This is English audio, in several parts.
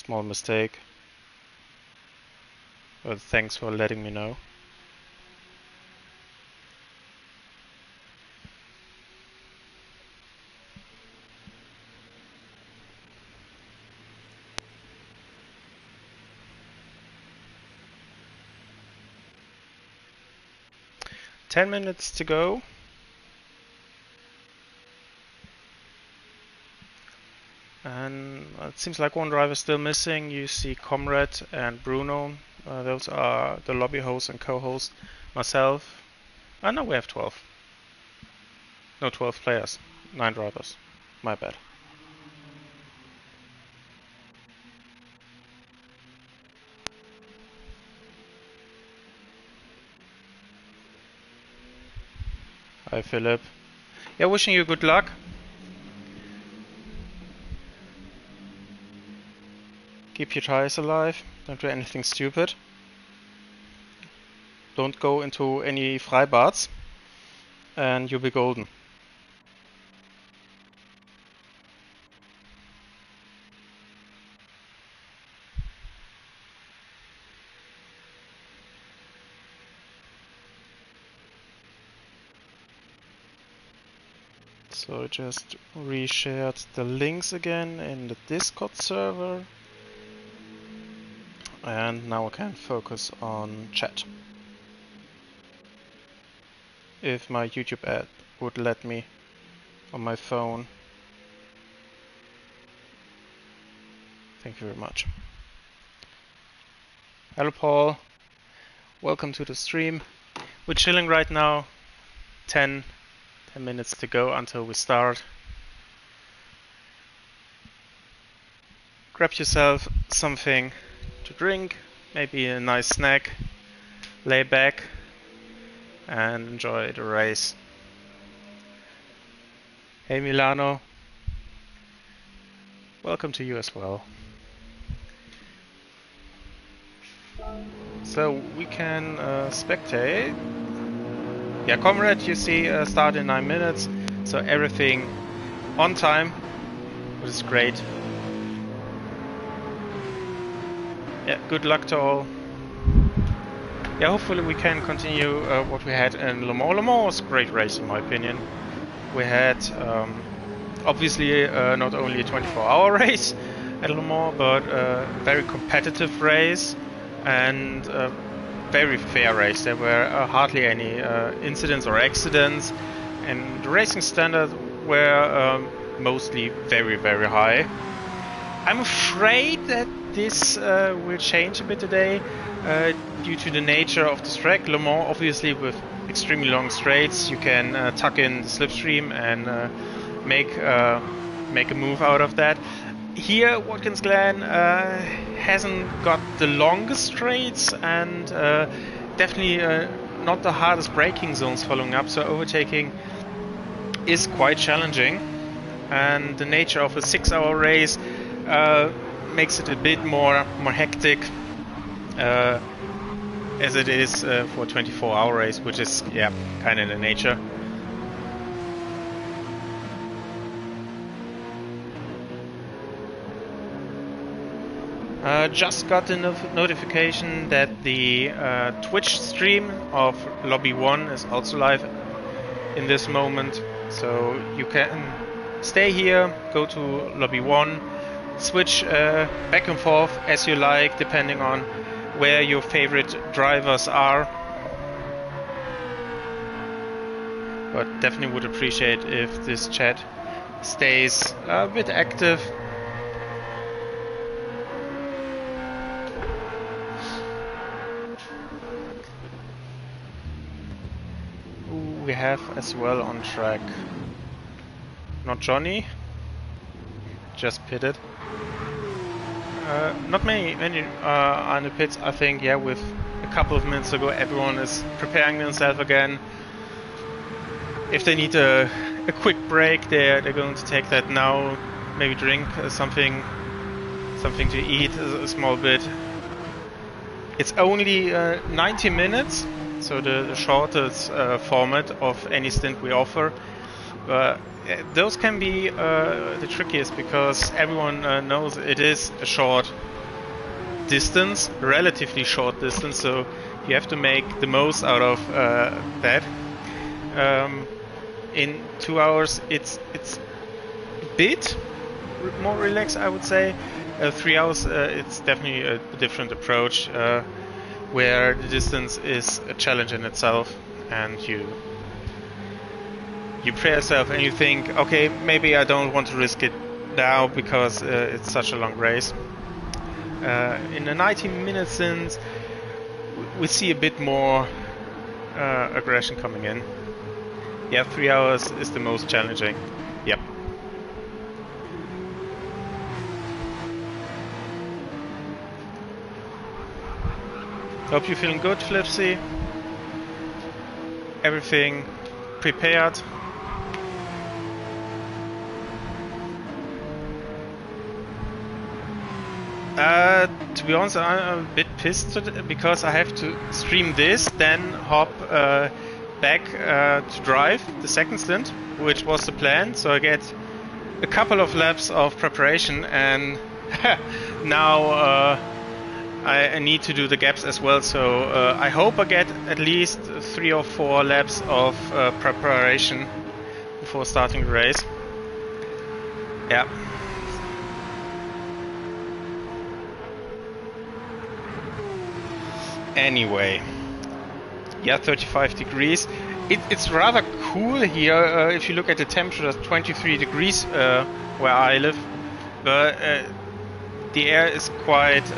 Small mistake. But thanks for letting me know. Ten minutes to go. And it seems like one driver is still missing. You see Comrade and Bruno. Those are the lobby host and co-host. Myself. No, we have 12. No, 12 players. 9 drivers. My bad. Hi, Philip. Yeah, wishing you good luck. Keep your tires alive. Don't do anything stupid. Don't go into any Freibats. And you'll be golden. So I just reshared the links again in the Discord server. And now I can focus on chat. If my YouTube app would let me on my phone. Thank you very much. Hello Paul, welcome to the stream. We're chilling right now, 10 minutes to go until we start. Grab yourself something to drink, maybe a nice snack, lay back and enjoy the race. Hey Milano, welcome to you as well. So we can spectate. Yeah, Comrade, you see, start in 9 minutes, so everything on time, which is great. Yeah, good luck to all. Yeah, hopefully we can continue what we had in Le Mans. Le Mans was a great race in my opinion. We had obviously not only a 24-hour race at Le Mans, but a very competitive race and very fair race. There were hardly any incidents or accidents, and the racing standards were mostly very, very high. I'm afraid that this will change a bit today due to the nature of this track. Le Mans, obviously, with extremely long straights, you can tuck in the slipstream and make a move out of that. Here, Watkins Glen hasn't got the longest straights and definitely not the hardest braking zones following up, so overtaking is quite challenging. And the nature of a 6-hour race makes it a bit more hectic as it is for a 24-hour race, which is kind of the nature. Just got the notification that the Twitch stream of Lobby 1 is also live in this moment. So you can stay here, go to Lobby 1, switch back and forth as you like, depending on where your favorite drivers are. But definitely would appreciate if this chat stays a bit active. We have as well on track not Johnny, just pitted. Not many are in the pits. I think with a couple of minutes ago everyone is preparing themselves again. If they need a quick break, they're going to take that now. Maybe drink something to eat a small bit. It's only 90 minutes. So the shortest format of any stint we offer, But those can be the trickiest because everyone knows it is a short distance, relatively short distance, so you have to make the most out of that. In 2 hours it's a bit more relaxed, I would say. 3 hours it's definitely a different approach, where the distance is a challenge in itself, and you prepare yourself and you think, okay, maybe I don't want to risk it now because it's such a long race. In the 90 minutes since, we see a bit more aggression coming in. Yeah, 3 hours is the most challenging. Yep. Hope you're feeling good, Flipsy. Everything prepared. To be honest, I'm a bit pissed because I have to stream this, then hop back to drive the second stint, which was the plan. So I get a couple of laps of preparation, and now I need to do the gaps as well. So I hope I get at least 3 or 4 laps of preparation before starting the race. Yeah. Anyway, yeah, 35 degrees. It's rather cool here. If you look at the temperature, 23 degrees where I live, but the air is quite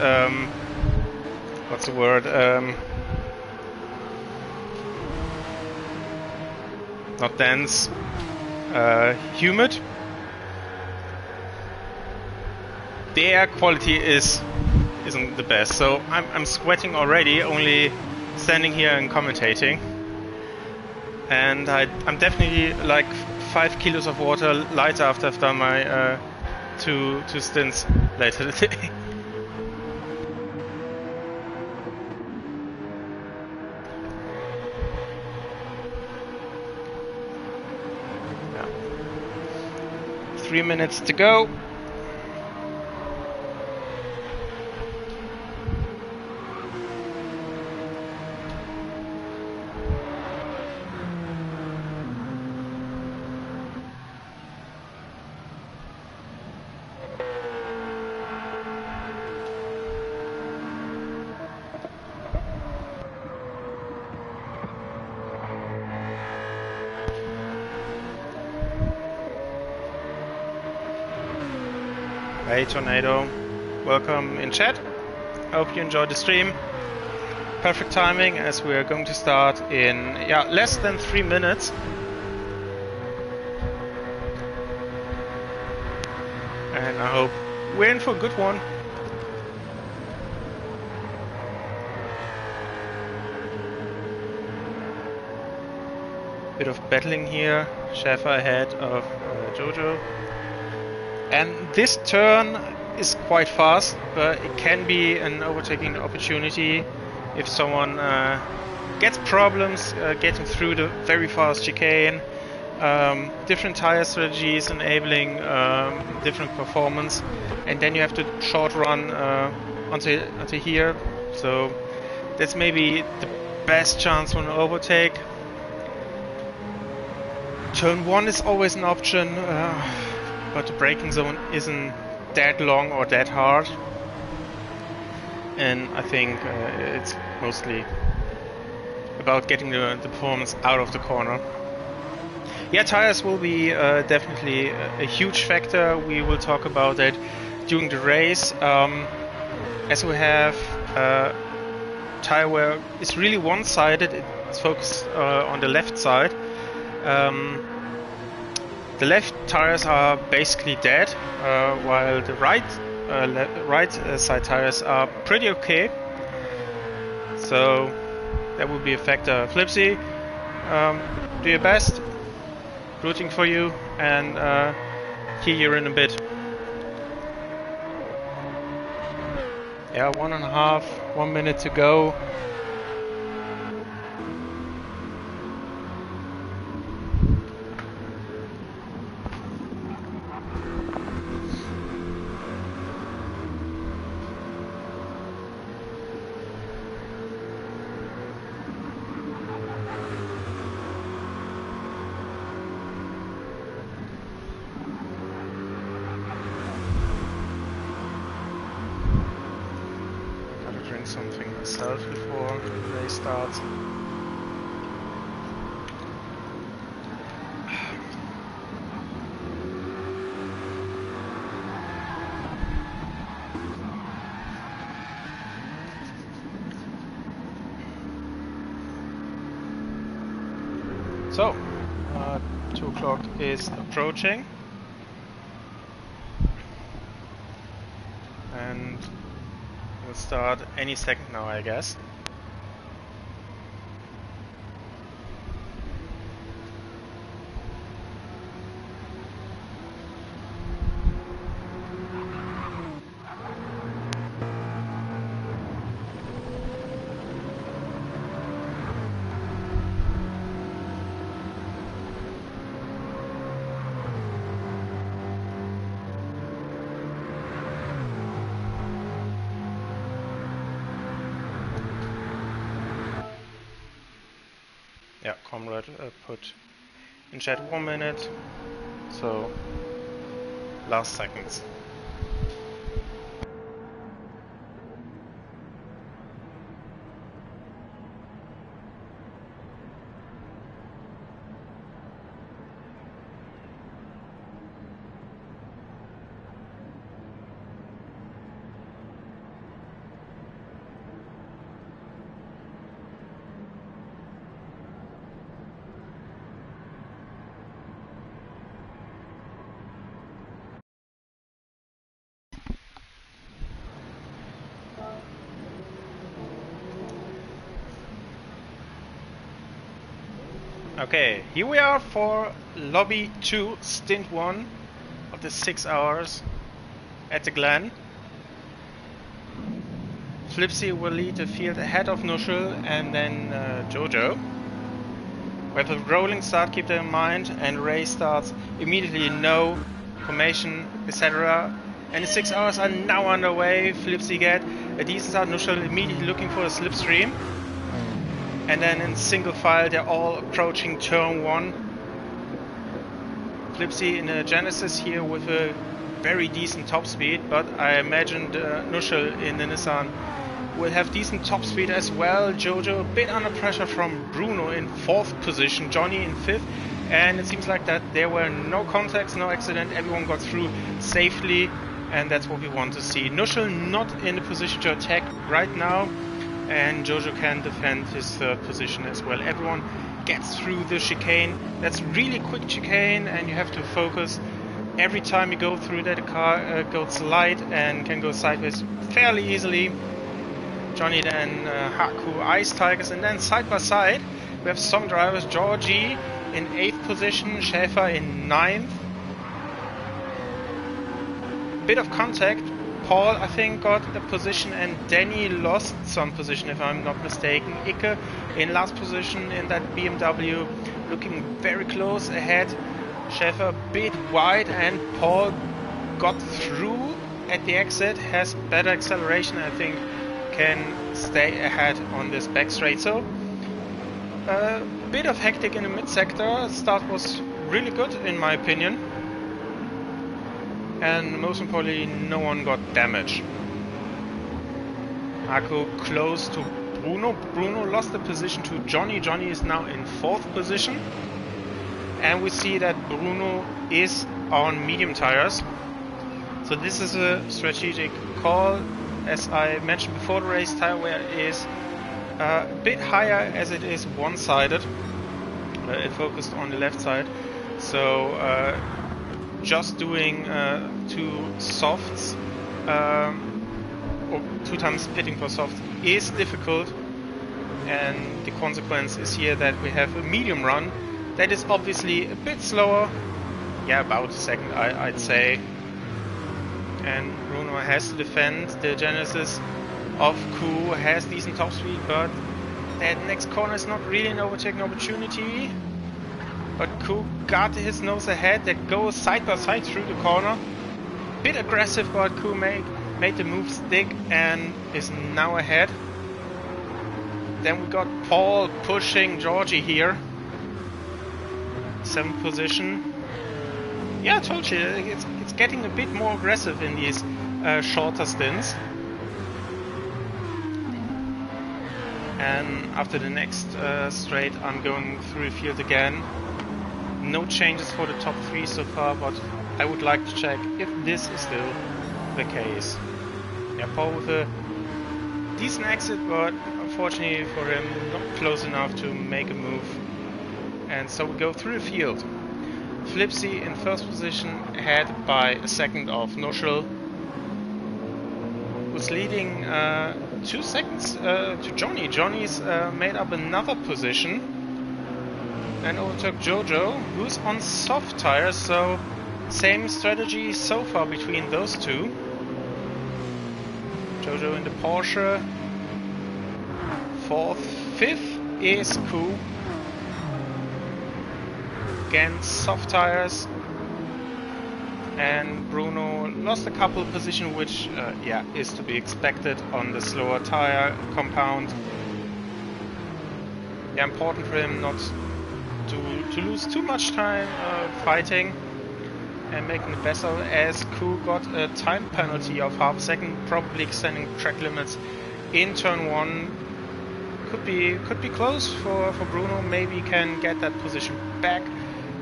what's the word? Not dense, humid. The air quality isn't the best, so I'm sweating already, only standing here and commentating. And I'm definitely like 5 kilos of water lighter after I've done my two stints later today. Yeah. 3 minutes to go. Hey Tornado, welcome in chat. Hope you enjoyed the stream. Perfect timing as we are going to start in less than 3 minutes. And I hope we're in for a good one. Bit of battling here. Schäfer ahead of Jojo. And this turn is quite fast, but it can be an overtaking opportunity if someone gets problems getting through the very fast chicane. Different tire strategies enabling different performance, and then you have to short run until here. So that's maybe the best chance for an overtake. Turn 1 is always an option. But the braking zone isn't that long or that hard, and I think it's mostly about getting the performance out of the corner. Yeah, tires will be definitely a huge factor. We will talk about that during the race, as we have tire wear is really one-sided. It's focused on the left side. The left tires are basically dead, while the right side tires are pretty okay. So that would be a factor. Flipsy, do your best. Rooting for you, and hear you in a bit. Yeah, 1 minute to go. myself before the race starts. So, 2 o'clock is approaching, and we'll start any second now, I guess. Yeah, Comrade put in chat 1 minute, so last seconds. Okay, here we are for Lobby 2, Stint 1 of the 6 hours at the Glen. Flipsy will lead the field ahead of Nushel and then Jojo. We have a rolling start, keep that in mind, and race starts immediately, no formation, etc. And the 6 hours are now underway. Flipsy get a decent start, Nushel immediately looking for a slipstream. And then in single file, they're all approaching turn 1. Flipsy in a Genesis here with a very decent top speed, but I imagine Nushel in the Nissan will have decent top speed as well. Jojo a bit under pressure from Bruno in 4th position, Johnny in 5th, and it seems like that there were no contacts, no accident, everyone got through safely, and that's what we want to see. Nushel not in a position to attack right now, and Jojo can defend his 3rd position as well. Everyone gets through the chicane. That's really quick chicane, and you have to focus. Every time you go through that, the car goes light and can go sideways fairly easily. Johnny then Haku, Ice Tigers, and then side by side we have some drivers. Georgie in 8th position, Schäfer in 9th. Bit of contact. Paul, I think, got a position, and Danny lost some position, if I'm not mistaken. Icke in last position in that BMW, looking very close ahead. Schäfer a bit wide, and Paul got through at the exit, has better acceleration, I think, can stay ahead on this back straight. So, a bit of hectic in the mid-sector. Start was really good, in my opinion. And most importantly, no one got damaged. Haku close to Bruno. Bruno lost the position to Johnny. Johnny is now in 4th position. And we see that Bruno is on medium tires. So this is a strategic call. As I mentioned before, the race tire wear is a bit higher as it is one-sided. It focused on the left side. So just doing 2 softs or 2 times pitting for soft is difficult, and the consequence is here that we have a medium run that is obviously a bit slower, yeah, about a second I'd say, and Bruno has to defend. The Genesis of Ku has decent top speed, but that next corner is not really an overtaking opportunity. But Ku got his nose ahead, that goes side by side through the corner. Bit aggressive, but Ku made the move stick and is now ahead. Then we got Paul pushing Georgie here. 7th position. Yeah, I told you, it's getting a bit more aggressive in these shorter stints. And after the next straight, I'm going through the field again. No changes for the top 3 so far, but I would like to check if this is still the case. Yeah, Paul with a decent exit, but unfortunately for him, not close enough to make a move. And so we go through the field. Flipsy in first position, ahead by a second of Noshel, was leading 2 seconds to Johnny. Johnny's made up another position and overtook Jojo, who's on soft tires, so same strategy so far between those two. Jojo in the Porsche. 4th, 5th is Ku. Again, soft tires. And Bruno lost a couple of positions, which yeah, is to be expected on the slower tire compound. Yeah, important for him not to lose too much time fighting and making the best of it, as Ku got a time penalty of half a second, probably extending track limits in turn 1. Could be close for Bruno. Maybe he can get that position back.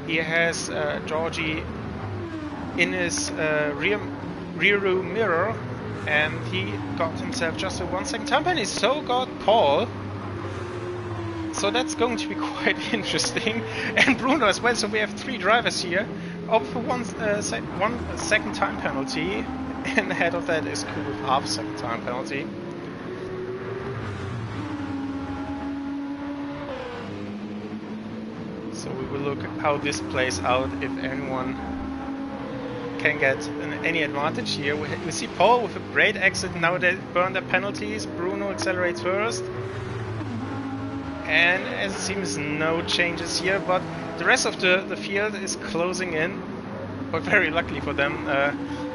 He has Georgie in his rear mirror, and he got himself just a 1 second time penalty. So got Paul. So that's going to be quite interesting, and Bruno as well. So we have 3 drivers here, up for 1 second time penalty, and ahead of that is Ku with half a second time penalty. So we will look how this plays out, if anyone can get any advantage here. We see Paul with a great exit. Now they burn their penalties. Bruno accelerates first. And as it seems, no changes here, but the rest of the field is closing in. But very luckily for them,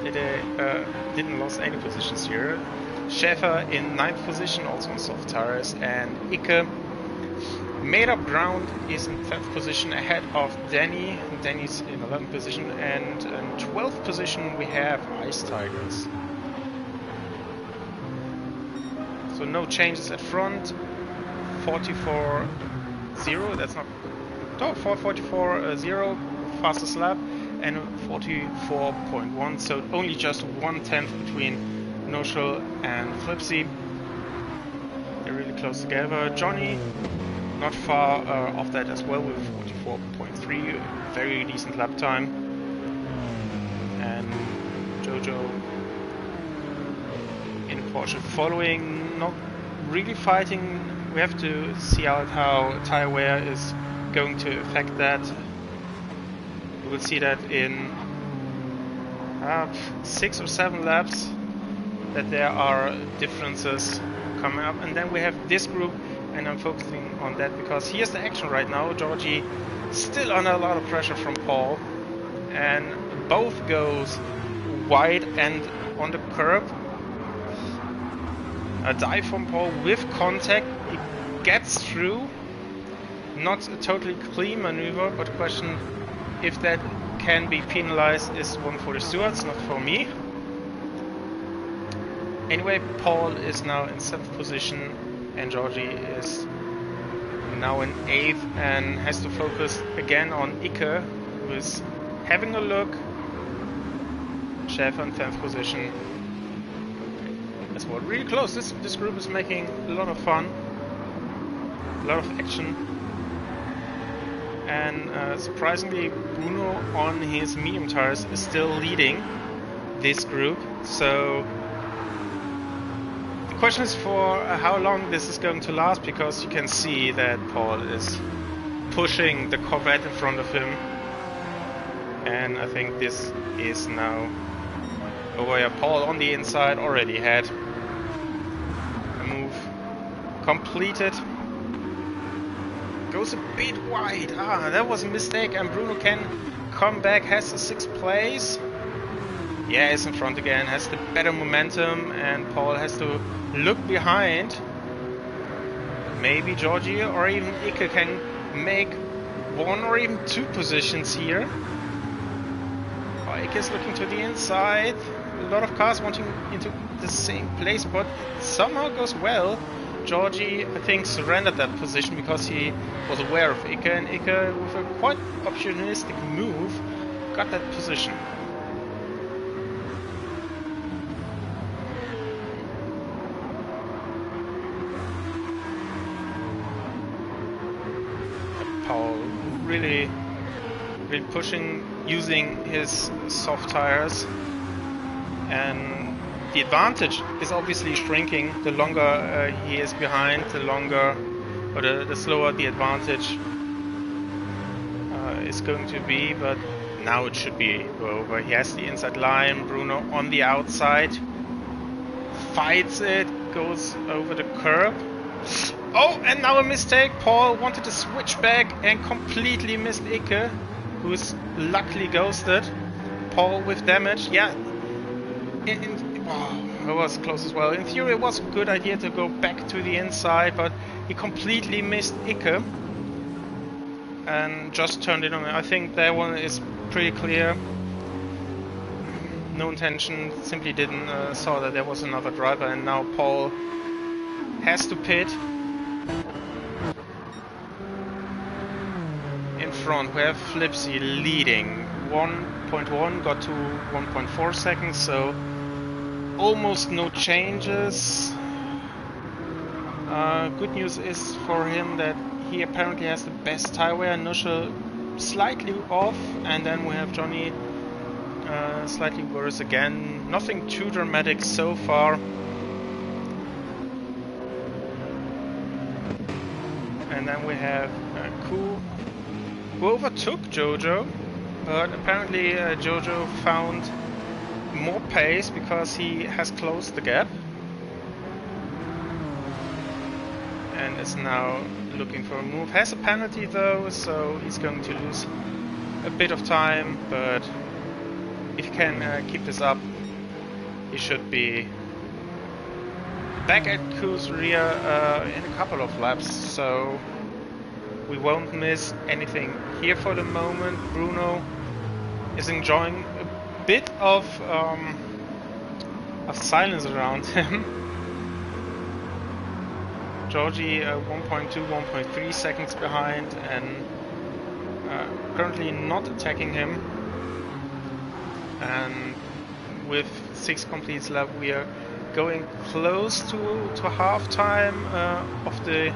they didn't lose any positions here. Schäfer in 9th position, also on soft tires, and Icke made up ground, is in 10th position ahead of Danny. Danny's in 11th position, and in 12th position we have Ice Tigers. So no changes at front. 44.0, that's not... Oh, 44.0 fastest lap, and 44.1, so only just 1/10 between Noshel and Flipsy. They're really close together. Johnny not far off that as well with 44.3, very decent lap time. And Jojo in Porsche following, not really fighting. We have to see out how tire wear is going to affect that. We will see that in 6 or 7 laps, that there are differences coming up. And then we have this group, and I'm focusing on that because here's the action right now. Georgie still under a lot of pressure from Paul, and both goes wide and on the curb. A dive from Paul with contact. He gets through. Not a totally clean maneuver, but question if that can be penalized is one for the stewards, not for me. Anyway, Paul is now in 7th position, and Georgie is now in 8th and has to focus again on Icke, who is having a look. Schäfer in 10th position. That's what, really close. This group is making a lot of fun, a lot of action. And surprisingly, Bruno on his medium tires is still leading this group. So the question is for how long this is going to last, because you can see that Paul is pushing the Corvette in front of him. And I think this is now over. Yeah, Paul on the inside already had a move completed. Goes a bit wide. That was a mistake, and Bruno can come back, has the 6th place. Yeah, is in front again, has the better momentum, and Paul has to look behind. Maybe Georgie or even Icke can make 1 or even 2 positions here. Icke is looking to the inside. A lot of cars wanting into the same place, but somehow goes well. Georgie, I think, surrendered that position because he was aware of Ike, and Ike, with a quite opportunistic move, got that position. Paul really pushing, using his soft tires, and the advantage is obviously shrinking. The longer he is behind, the longer, or the slower the advantage is going to be, but now it should be over. He has the inside line, Bruno on the outside, fights it, goes over the curb. Oh, and now a mistake. Paul wanted to switch back and completely missed Ike, who's luckily ghosted. Paul with damage. Yeah, it was close as well. In theory, it was a good idea to go back to the inside, but he completely missed Ike and just turned it on. I think that one is pretty clear. No intention, simply didn't saw that there was another driver, and now Paul has to pit. In front we have Flipsy leading 1.1, got to 1.4 seconds, so almost no changes. Good news is for him that he apparently has the best tire wear. Nushel slightly off, and then we have Johnny slightly worse again. Nothing too dramatic so far. And then we have Ku, who overtook Jojo, but apparently Jojo found more pace because he has closed the gap and is now looking for a move. Has a penalty though, so he's going to lose a bit of time, but if he can keep this up, he should be back at Ku's rear in a couple of laps, so we won't miss anything here for the moment. Bruno is enjoying a bit of silence around him. Georgie 1.2, 1.3 seconds behind, and currently not attacking him. And with 6 completes left, we are going close to half time of the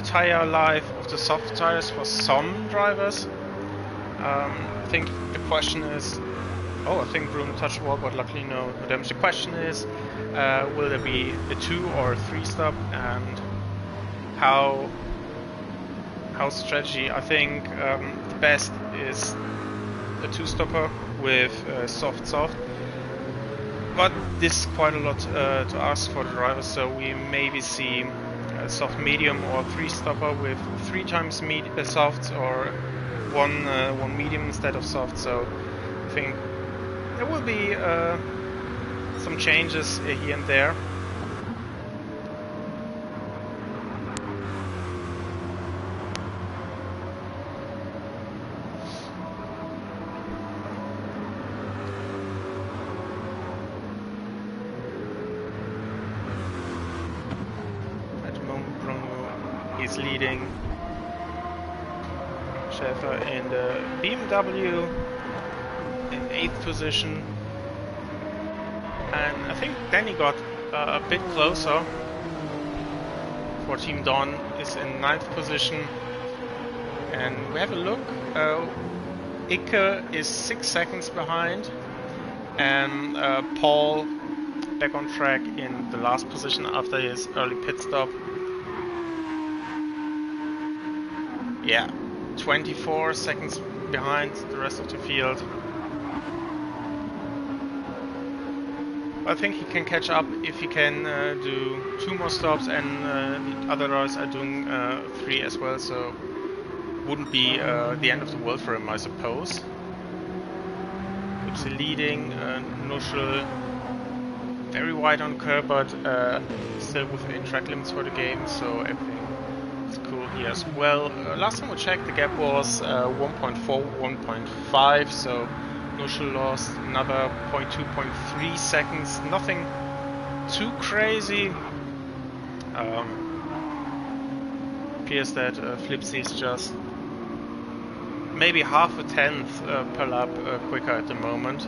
tire life of the soft tires for some drivers. I think the question is, I think Bruno touched the wall, but luckily no damage. The question is, will there be a 2 or a 3 stop, and how strategy? I think the best is a 2 stopper with soft. But this is quite a lot to ask for the drivers, so we maybe see a soft medium or 3 stopper with 3 times softs, or one medium instead of soft. So I think there will be some changes here and there. Leading Schäfer in the BMW in 8th position, and I think Danny got a bit closer. For Team Don is in 9th position, and we have a look. Ike is 6 seconds behind, and Paul back on track in the last position after his early pit stop. Yeah, 24 seconds behind the rest of the field. I think he can catch up if he can do 2 more stops, and the other drivers are doing 3 as well, so wouldn't be the end of the world for him, I suppose. It's leading, Nushel very wide on curb, but still within track limits for the game, so everything is cool here as well. Last time we checked, the gap was 1.4, 1.5, so Nushel lost another 0.2, 0.3 seconds. Nothing too crazy. Appears that Flipsy is just maybe half a tenth per lap quicker at the moment.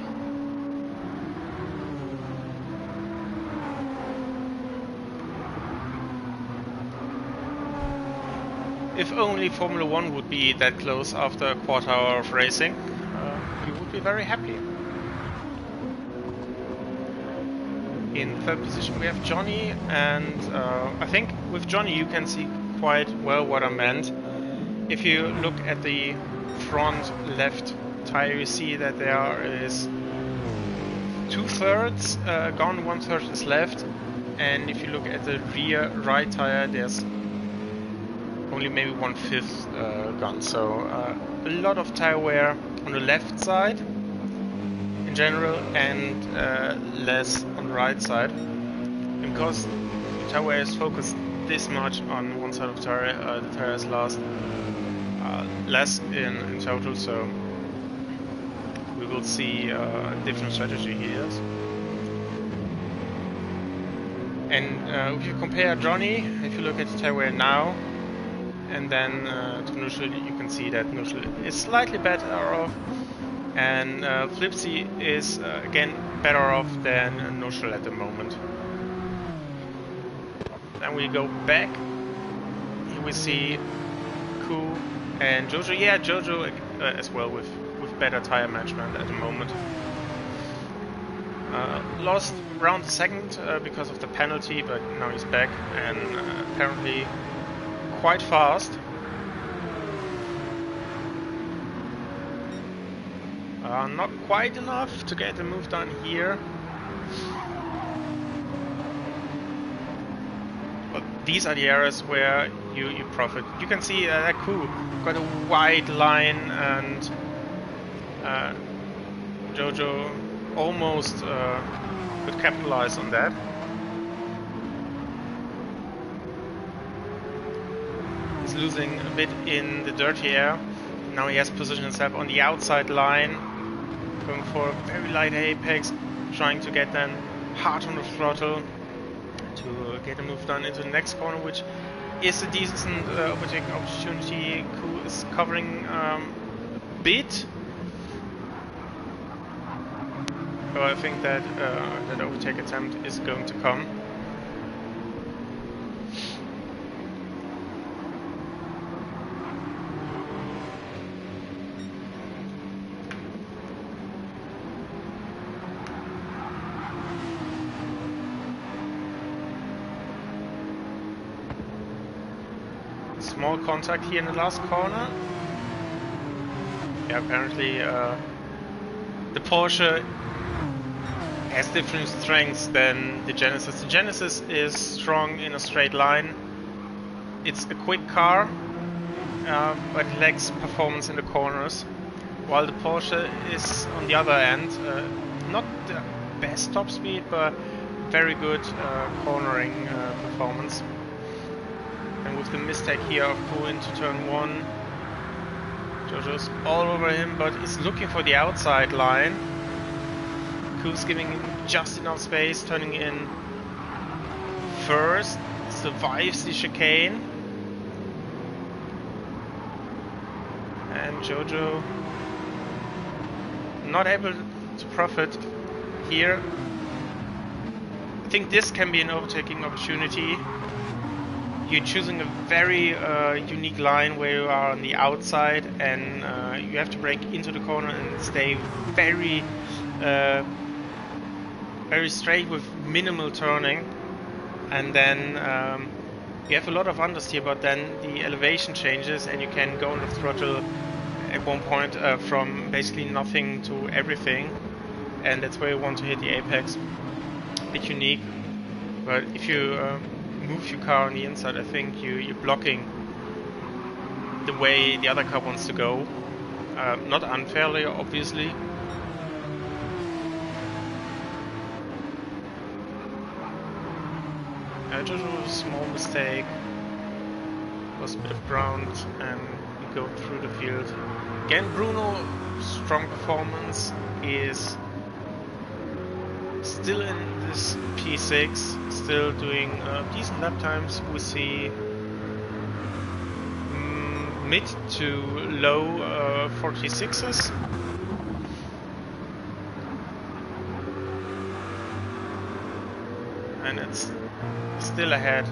If only Formula 1 would be that close after a quarter hour of racing, we would be very happy. In third position we have Johnny, and I think with Johnny you can see quite well what I meant. If you look at the front left tire, you see that there is 2/3 gone, 1/3 is left, and if you look at the rear right tire, there's only maybe 1/5 gone. So a lot of tire wear on the left side in general, and less on the right side. And because the tire wear is focused this much on one side of the tire, the tires last less in total. So we will see a different strategy here. And if you compare Johnny, if you look at the tire wear now and then to neutral, you can see that neutral is slightly better off, and Flipsy is again better off than neutral at the moment. Then we go back. Here we see Ku and Jojo. Yeah, Jojo as well with better tire management at the moment. Lost around the second because of the penalty, but now he's back and apparently quite fast. Not quite enough to get the move done here. But these are the areas where you profit. You can see that Ku got a wide line, and Jojo almost could capitalize on that. He's losing a bit in the dirty air. Now he has positioned himself on the outside line, going for a very light apex, trying to get then hard on the throttle to get a move done into the next corner, which is a decent overtaking opportunity. Ku is covering a bit. So I think that that overtake attempt is going to come. Small contact here in the last corner. Yeah, apparently the Porsche has different strengths than the Genesis. The Genesis is strong in a straight line. It's a quick car, but it lacks performance in the corners. While the Porsche is on the other end, not the best top speed, but very good cornering performance. And with the mistake here of Ku into turn 1, Jojo's all over him, but he's looking for the outside line. Ku's giving him just enough space, turning in first, survives the chicane. And Jojo not able to profit here. I think this can be an overtaking opportunity. You're choosing a very unique line where you are on the outside, and you have to brake into the corner and stay very straight with minimal turning, and then you have a lot of understeer, but then the elevation changes and you can go on the throttle at one point from basically nothing to everything, and that's where you want to hit the apex. A bit unique, but if you move your car on the inside, I think you're blocking the way the other car wants to go. Not unfairly, obviously. Jojo, small mistake, lost a bit of ground, and we go through the field. Again, Bruno, strong performance, is still in this P6, still doing decent lap times. We see mid to low 46s. And it's still ahead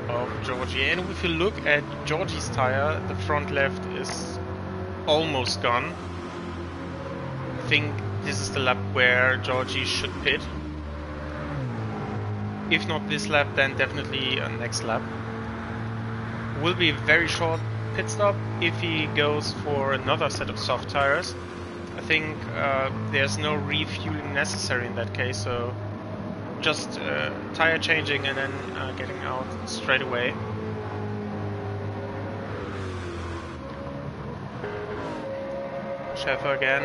of Georgie. And if you look at Georgie's tire, the front left is almost gone. I think this is the lap where Georgie should pit. If not this lap, then definitely next lap. Will be a very short pit stop if he goes for another set of soft tires. I think there's no refueling necessary in that case, so just tire changing and then getting out straight away. Schäfer again.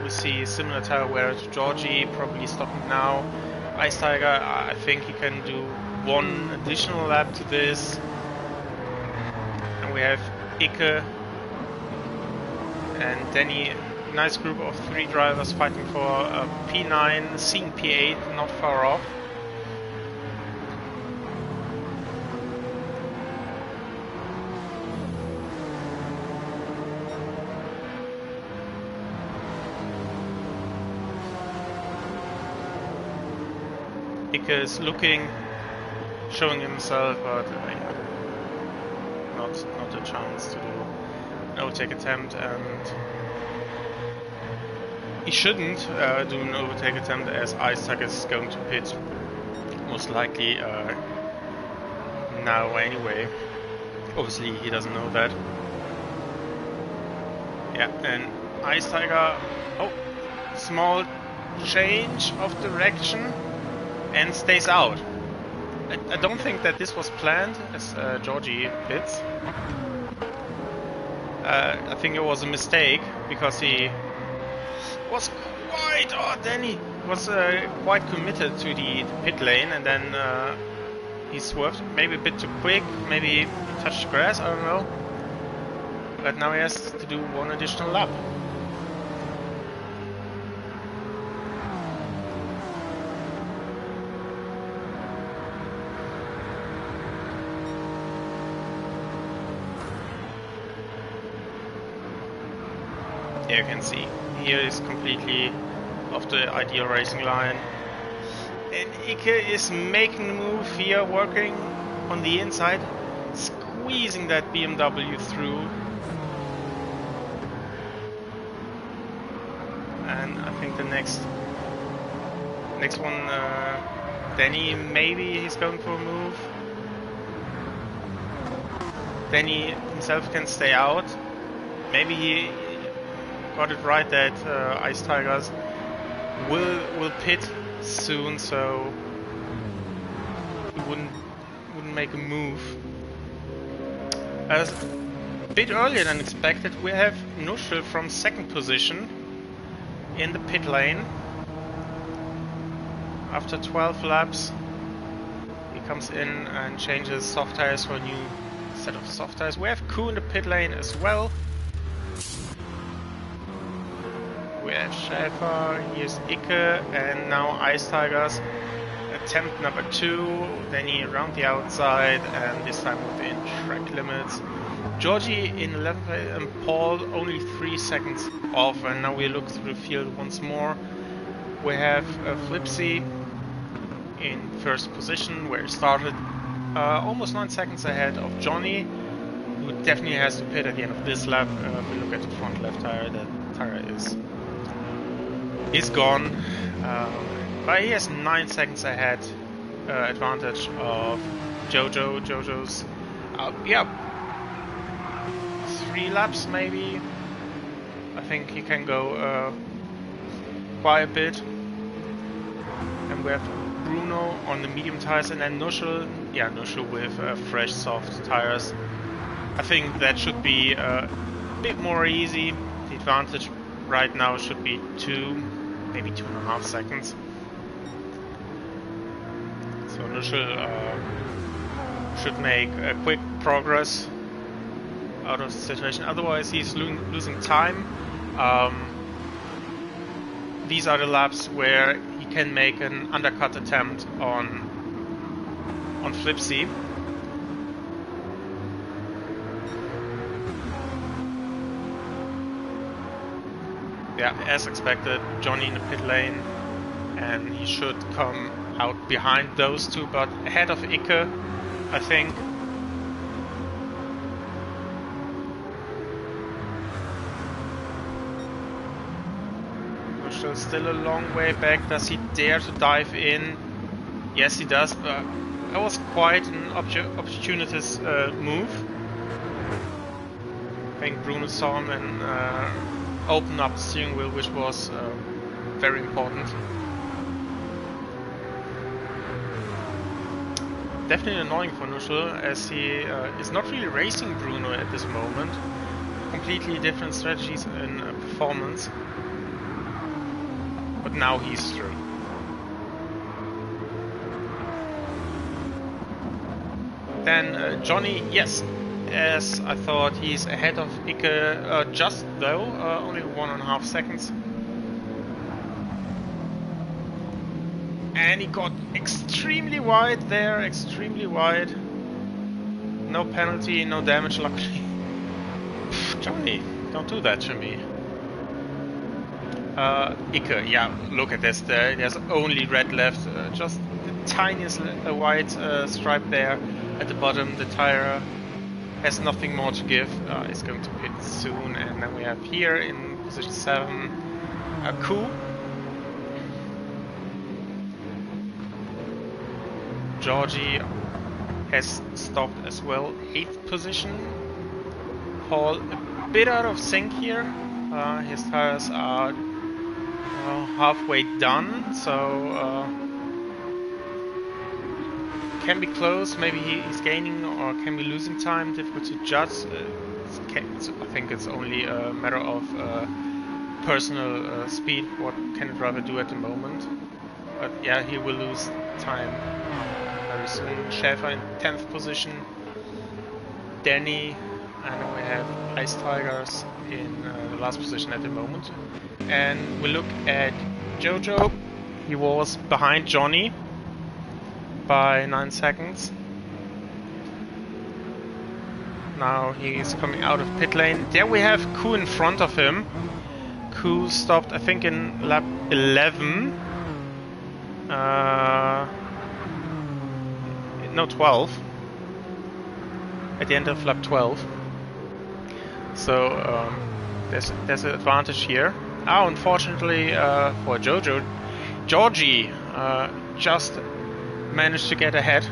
We see similar tire wear to Georgie, probably stopping now. Ice Tiger, I think he can do one additional lap to this. And we have Ike and Danny. Nice group of 3 drivers fighting for P9, seeing P8 not far off. Ike is looking, showing himself, but not a chance to do an overtake attempt, and he shouldn't do an overtake attempt as Ice Tiger is going to pit most likely now anyway. Obviously he doesn't know that. Yeah, and Ice Tiger, oh, small change of direction and stays out. I don't think that this was planned as Georgie pits. I think it was a mistake because he was quite, Danny was quite committed to the pit lane, and then he swerved maybe a bit too quick, maybe he touched grass, I don't know. But now he has to do one additional lap. There you can see, here is completely off the ideal racing line. And Ike is making the move here, working on the inside, squeezing that BMW through. And I think the next one, Danny, maybe he's going for a move. Danny himself can stay out. Maybe he got it right that Ice Tigers will pit soon, so he wouldn't make a move. As a bit earlier than expected, we have Nuschel from second position in the pit lane. After 12 laps, he comes in and changes soft tires for a new set of soft tires. We have Ku in the pit lane as well. We have Schäfer, here's Ike, and now Ice Tigers. Attempt number 2, then he around the outside, and this time within track limits. Georgie in 11th place and Paul only 3 seconds off, and now we look through the field once more. We have Flipsy in first position, where he started almost 9 seconds ahead of Johnny, who definitely has to pit at the end of this lap. If we look at the front left tire, that tire is gone, but he has 9 seconds ahead advantage of Jojo. Jojo's yeah, 3 laps maybe. I think he can go quite a bit. And we have Bruno on the medium tires, and then Nuschel, yeah, Nuschel with fresh soft tires. I think that should be a bit more easy. The advantage right now should be 2, maybe 2.5 seconds. So Nuschel should make a quick progress out of the situation. Otherwise, he's losing time. these are the laps where he can make an undercut attempt on Flipsy. Yeah, as expected, Johnny in the pit lane, and he should come out behind those two, but ahead of Ike, I think. Still a long way back. Does he dare to dive in? Yes, he does, but that was quite an opportunist move. I think Bruno saw him and opened up the steering wheel, which was very important. Definitely annoying for Nuschel, as he is not really racing Bruno at this moment. Completely different strategies in performance. But now he's through. Then Johnny, yes, as I thought, he's ahead of Ike, just though, only 1.5 seconds. And he got extremely wide there, extremely wide. No penalty, no damage, luckily. Johnny, don't do that to me. Ike, yeah, look at this, there's only red left, just the tiniest white stripe there at the bottom. The tire has nothing more to give, it's going to pit soon, and then we have here in position 7, Ku. Georgie has stopped as well, 8th position. Paul a bit out of sync here, his tires are halfway done, so can be close. Maybe he's gaining or can be losing time. Difficult to judge. I think it's only a matter of personal speed. What can the driver do at the moment? But yeah, he will lose time very soon. Schäfer in 10th position. Danny, and then we have Ice Tigers in the last position at the moment. And we look at Jojo. He was behind Johnny by 9 seconds. Now he's coming out of pit lane. There we have Ku in front of him. Ku stopped, I think, in lap 11. No, 12. At the end of lap 12. So there's an advantage here. Oh, unfortunately for Georgie just managed to get ahead.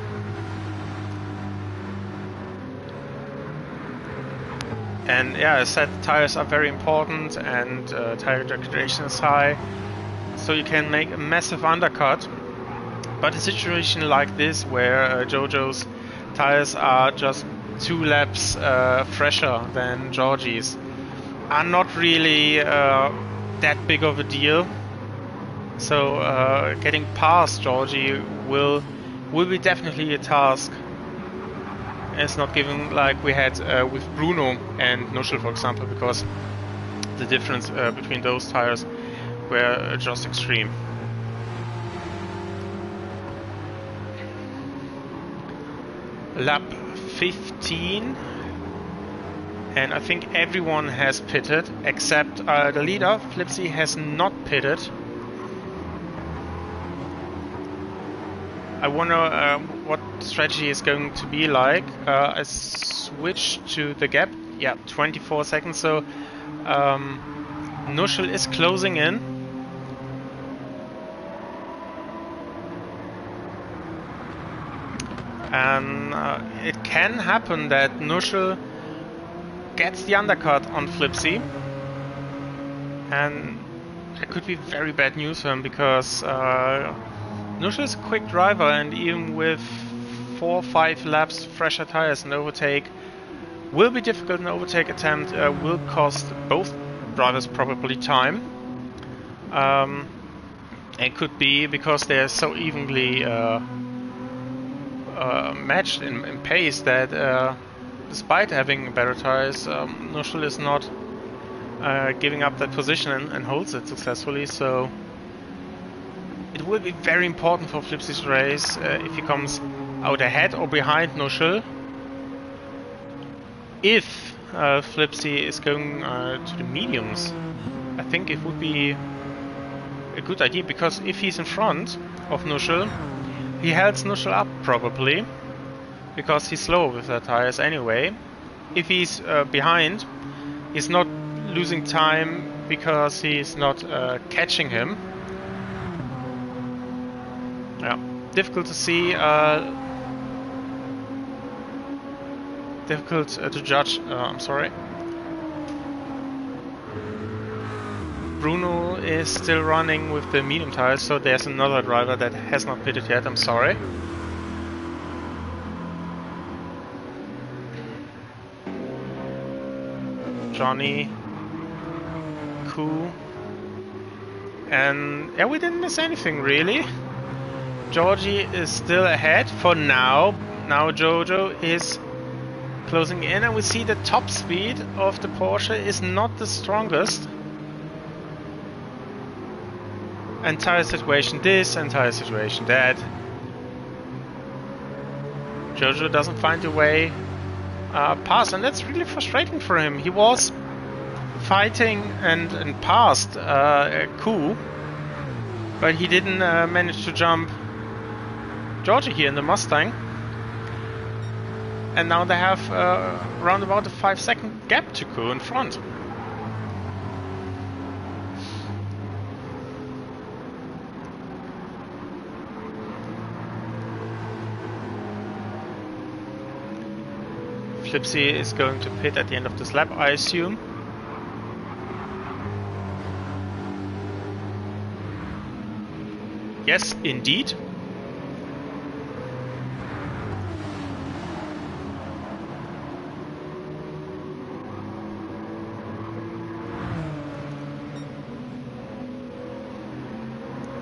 And yeah, as I said, tires are very important, and tire degradation is high, so you can make a massive undercut. But a situation like this, where Jojo's tires are just 2 laps fresher than Georgie's, are not really that big of a deal. So getting past Georgie will be definitely a task. It's not given like we had with Bruno and Nuschel, for example, because the difference between those tires were just extreme. Lap 15, and I think everyone has pitted except the leader. Flipsy has not pitted. I wonder what strategy is going to be like. I switched to the gap. Yeah, 24 seconds. So Nuschel is closing in. And it can happen that Nuschel gets the undercut on Flipsy, and that could be very bad news for him, because Nuschel is a quick driver, and even with 4 or 5 laps fresher tires, an overtake will be difficult. An overtake attempt will cost both drivers probably time. It could be because they're so evenly matched in pace that despite having better tires, Nuschel is not giving up that position and holds it successfully. So it will be very important for Flipsy's race if he comes out ahead or behind Nuschel. If Flipsy is going to the mediums, I think it would be a good idea, because if he's in front of Nuschel, he helps Nuschel up probably, because he's slow with the tires anyway. If he's behind, he's not losing time because he's not catching him. Yeah, difficult to see. Difficult to judge. I'm sorry. Bruno is still running with the medium tires, so there's another driver that has not pitted yet. I'm sorry. Johnny, Koo, and yeah, we didn't miss anything really. Georgie is still ahead for now. Now Jojo is closing in, and we see the top speed of the Porsche is not the strongest. Entire situation this, entire situation that. Jojo doesn't find a way past, and that's really frustrating for him. He was fighting and passed Koo, but he didn't manage to jump Georgie here in the Mustang. And now they have around about a 5-second gap to Koo in front. Flipsy is going to pit at the end of this lap, I assume. Yes, indeed.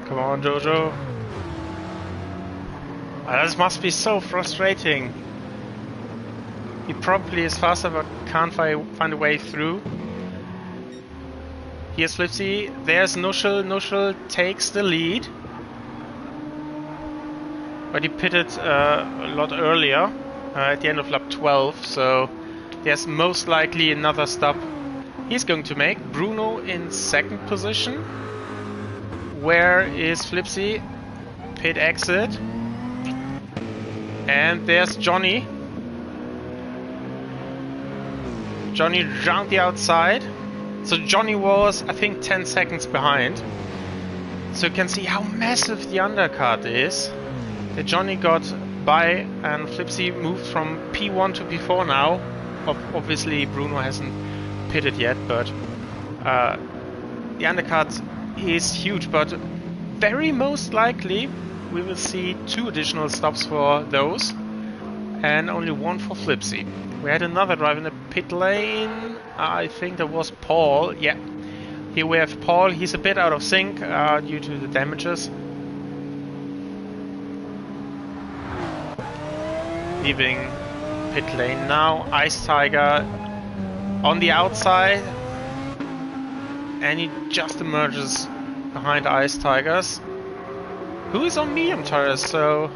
Come on, Jojo. This must be so frustrating. He probably is faster, but can't find a way through. Here's Flipsy. There's Nuschel. Nuschel takes the lead. But he pitted a lot earlier, at the end of lap 12, so there's most likely another stop he's going to make. Bruno in second position. Where is Flipsy? Pit exit. And there's Johnny. Johnny round the outside. So Johnny was, I think, 10 seconds behind. So you can see how massive the undercut is. That Johnny got by, and Flipsy moved from P1 to P4 now. Obviously Bruno hasn't pitted yet, but the undercut is huge. But very most likely we will see 2 additional stops for those, and only 1 for Flipsy. We had another driver in the pit lane. I think that was Paul. Yeah, here we have Paul. He's a bit out of sync due to the damages. Leaving pit lane now. Ice Tiger on the outside, and he just emerges behind Ice Tigers, who is on medium tires, so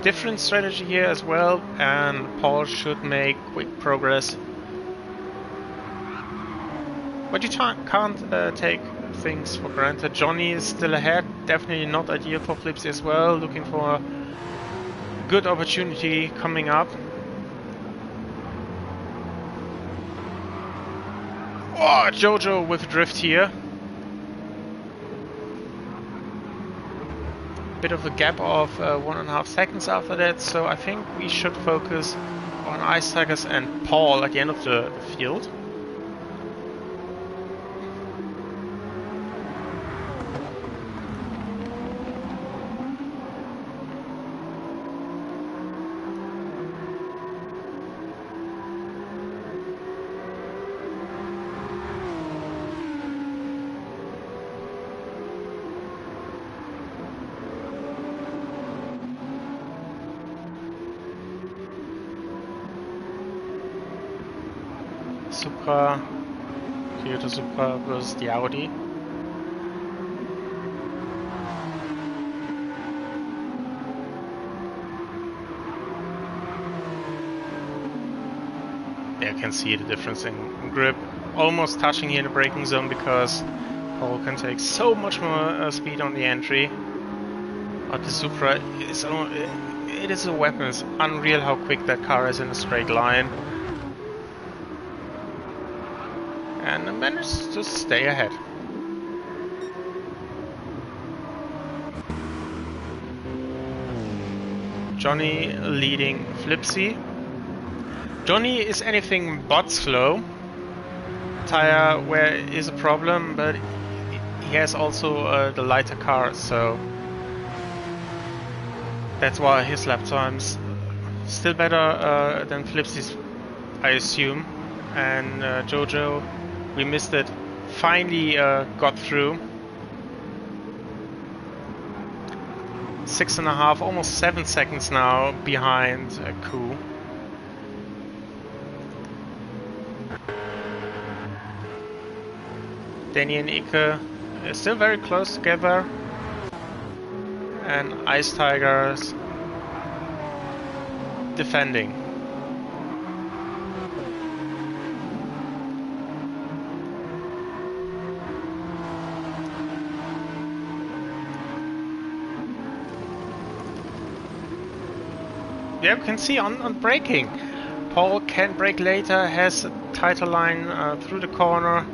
different strategy here as well, and Paul should make quick progress. But you can't take things for granted. Johnny is still ahead, definitely not ideal for Flipsy as well, looking for a good opportunity coming up. Oh, Jojo with drift here. Bit of a gap of 1.5 seconds after that, so I think we should focus on Ice Tigers and Paul at the end of the field. Supra Toyota Supra versus the Audi. Yeah, you can see the difference in grip. Almost touching here in the braking zone because Paul can take so much more speed on the entry. But the Supra is it is a weapon. It's unreal how quick that car is in a straight line. And managed to stay ahead. Johnny leading Flipsy. Johnny is anything but slow. Tire wear is a problem, but he has also the lighter car, so that's why his lap times still better than Flipsy's, I assume. And Jojo, we missed it, finally got through. 6.5, almost 7 seconds now behind Gr3. Danny and Ike are still very close together, and Ice Tigers defending. Yeah, we can see on braking. Paul can brake later, has a tighter line through the corner.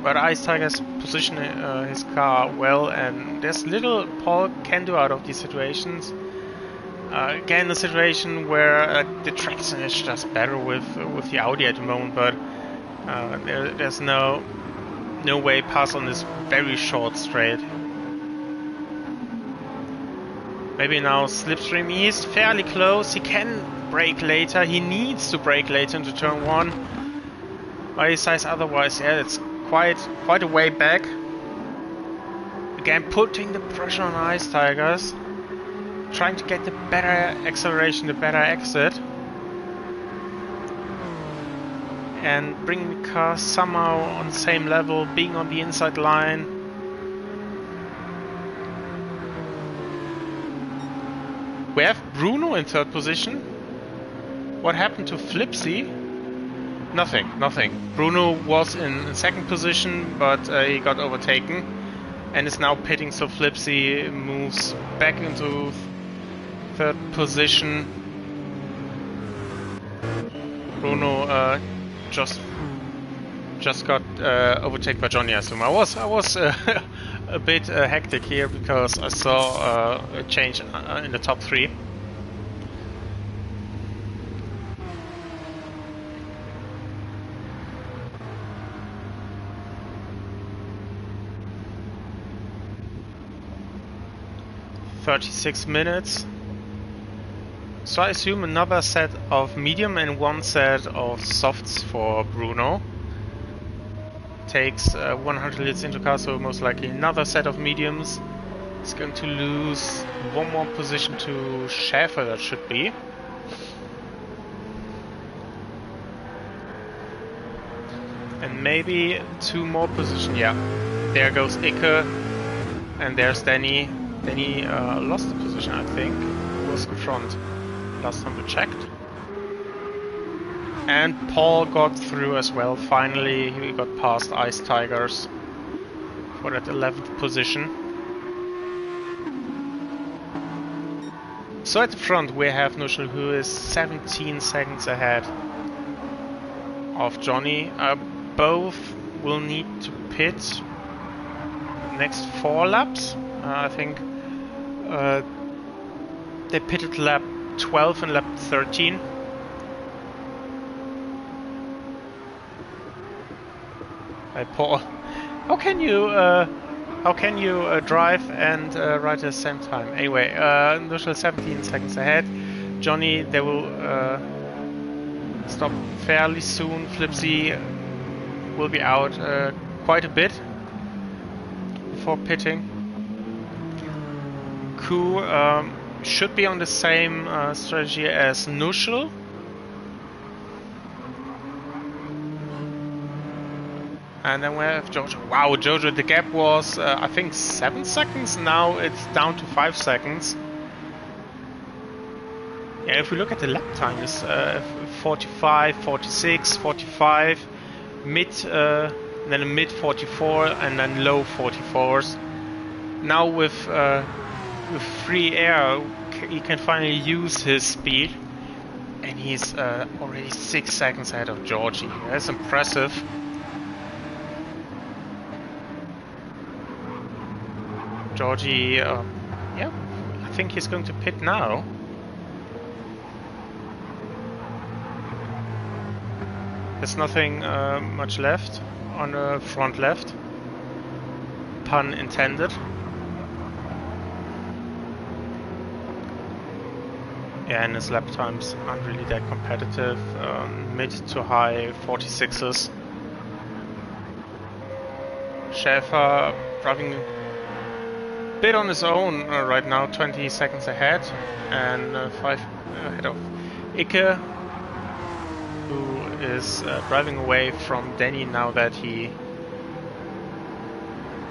But Ice Tigers position his car well, and there's little Paul can do out of these situations. Again, a situation where the traction is just better with the Audi at the moment, but there's no way past on this very short straight. Maybe now Slipstream East, fairly close. He can brake later. He needs to brake later into turn 1. But he says otherwise, yeah, it's quite a way back. Again, putting the pressure on Ice Tigers, trying to get the better acceleration, the better exit, and bringing the car somehow on the same level, being on the inside line. We have Bruno in 3rd position. What happened to Flipsy? Nothing. Bruno was in 2nd position, but he got overtaken and is now pitting, so Flipsy moves back into 3rd position. Bruno just got overtaken by Johnny, I assume. I was a bit hectic here because I saw a change in the top 3. "36 minutes. So I assume another set of medium and 1 set of softs for Bruno. Takes 100 liters into car, so most likely another set of mediums. He's going to lose 1 more position to Schäfer, that should be. And maybe 2 more positions, yeah. There goes Ike, and there's Danny. Danny lost the position, I think. He was in front last time we checked. And Paul got through as well. Finally, he got past Ice Tigers for that 11th position. So at the front we have Nuschel, who is 17 seconds ahead of Johnny. Both will need to pit next 4 laps. I think they pitted lap 12 and lap 13. Hey Paul, how can you drive and ride at the same time? Anyway, Nuschel 17 seconds ahead. Johnny, they will stop fairly soon. Flipsy will be out quite a bit before pitting. Gr3 should be on the same strategy as Nuschel. And then we have Jojo. Wow, Jojo, the gap was, I think, 7 seconds. Now it's down to 5 seconds. Yeah, if we look at the lap time, it's 45, 46, 45, then a mid 44, and then low 44s. Now with free air, he can finally use his speed, and he's already 6 seconds ahead of Georgie. That's impressive. Georgie, yeah, I think he's going to pit now. There's nothing much left on the front left. Pun intended. Yeah, and his lap times aren't really that competitive. Mid to high 46s. Schäfer driving a bit on his own right now, 20 seconds ahead, and 5 ahead of Icke, who is driving away from Danny now that he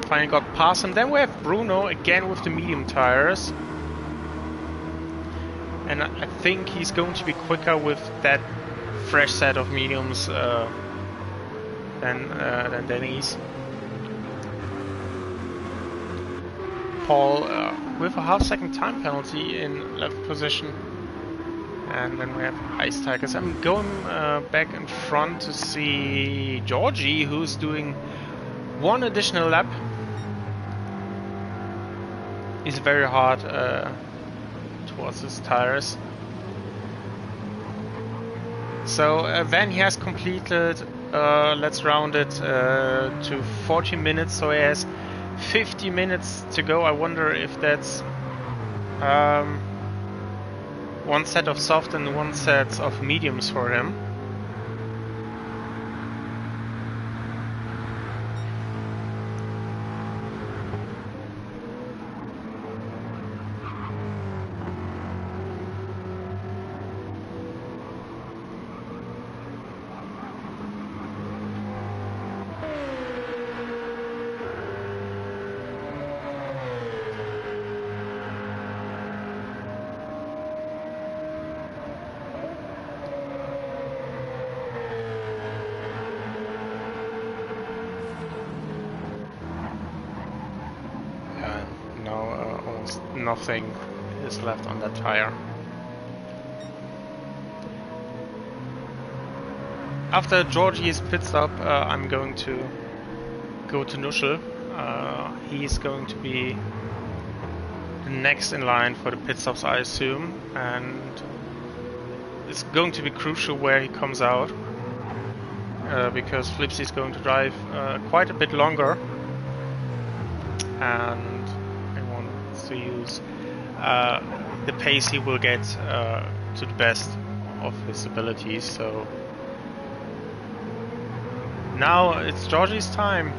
finally got past him. Then we have Bruno again with the medium tires, and I think he's going to be quicker with that fresh set of mediums than Danny's. Paul with a half-second time penalty in left position. And then we have Ice Tigers. I'm going back in front to see Georgie, who's doing 1 additional lap. He's very hard towards his tires. So then he has completed, let's round it to 40 minutes, so he has 50 minutes to go. I wonder if that's 1 set of soft and 1 set of mediums for him. Nothing is left on that tire. After Georgie's pit stop, I'm going to go to Nuschel. He's going to be the next in line for the pit stops, I assume, and it's going to be crucial where he comes out, because Flipsy is going to drive quite a bit longer, and to use the pace he will get to the best of his abilities. So now it's Georgie's time.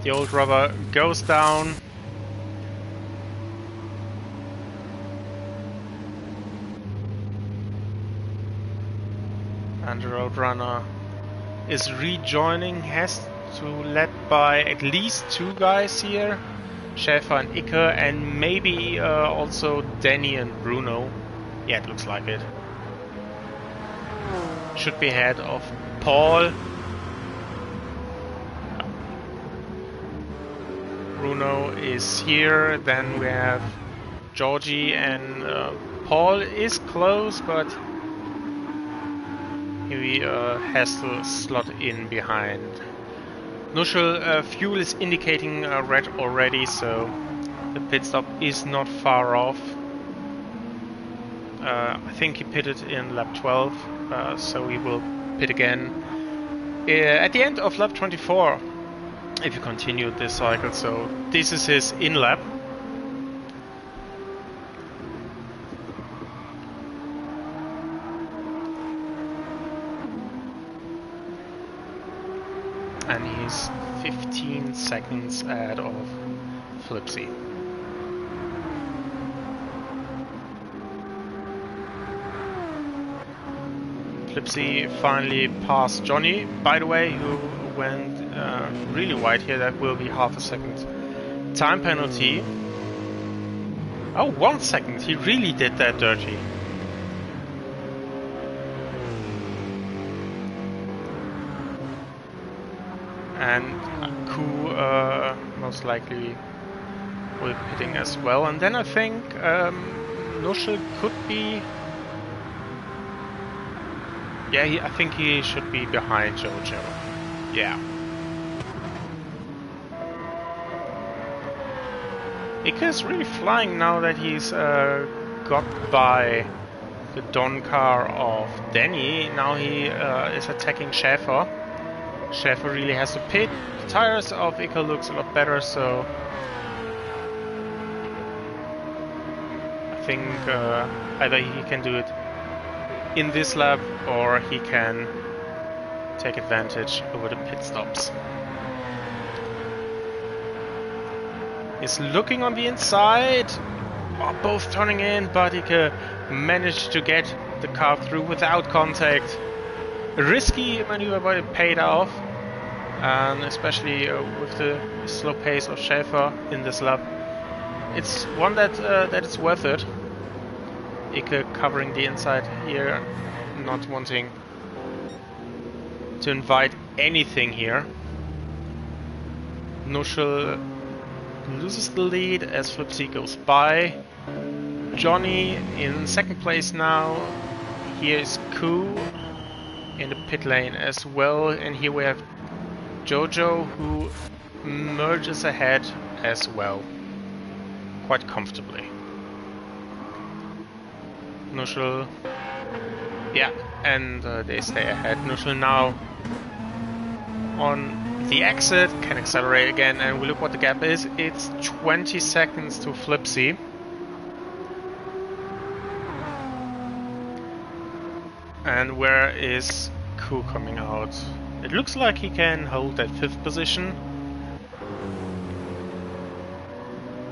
The old rubber goes down. And the Roadrunner is rejoining, has to led by at least 2 guys here, Schäfer and Icke, and maybe also Danny and Bruno. Yeah, it looks like it. Should be ahead of Paul. Bruno is here, then we have Georgie, and Paul is close, but he has to slot in behind. Nuschel fuel is indicating red already, so the pit stop is not far off. I think he pitted in lap 12, so he will pit again at the end of lap 24 if you continue this cycle. So this is his in lap. And he's 15 seconds ahead of Flipsy. Flipsy finally passed Johnny, by the way, who went really wide here. That will be half a second time penalty. Oh, 1 second. He really did that dirty. And Ku most likely will be pitting as well. And then I think Nuschel could be... Yeah, I think he should be behind Jojo. Yeah. Ika is really flying now that he's got by the Don car of Danny. Now he is attacking Schäfer. Schäfer really has to pit. The tires of Ika looks a lot better, so I think either he can do it in this lap or he can take advantage over the pit stops. He's looking on the inside, both turning in, but Ika managed to get the car through without contact. A risky maneuver, but it paid off, and especially with the slow pace of Schäfer in this lap, it's one that it's worth it. Ika covering the inside here, not wanting to invite anything here. Nuschel loses the lead as Flipsy goes by. Johnny in second place now. Here is Ku in the pit lane as well, and here we have Jojo who merges ahead as well, quite comfortably. Nuschel, yeah, and they stay ahead. Nuschel now on the exit, can accelerate again, and we look what the gap is. It's 20 seconds to Flipsy. And where is Ku coming out? It looks like he can hold that 5th position,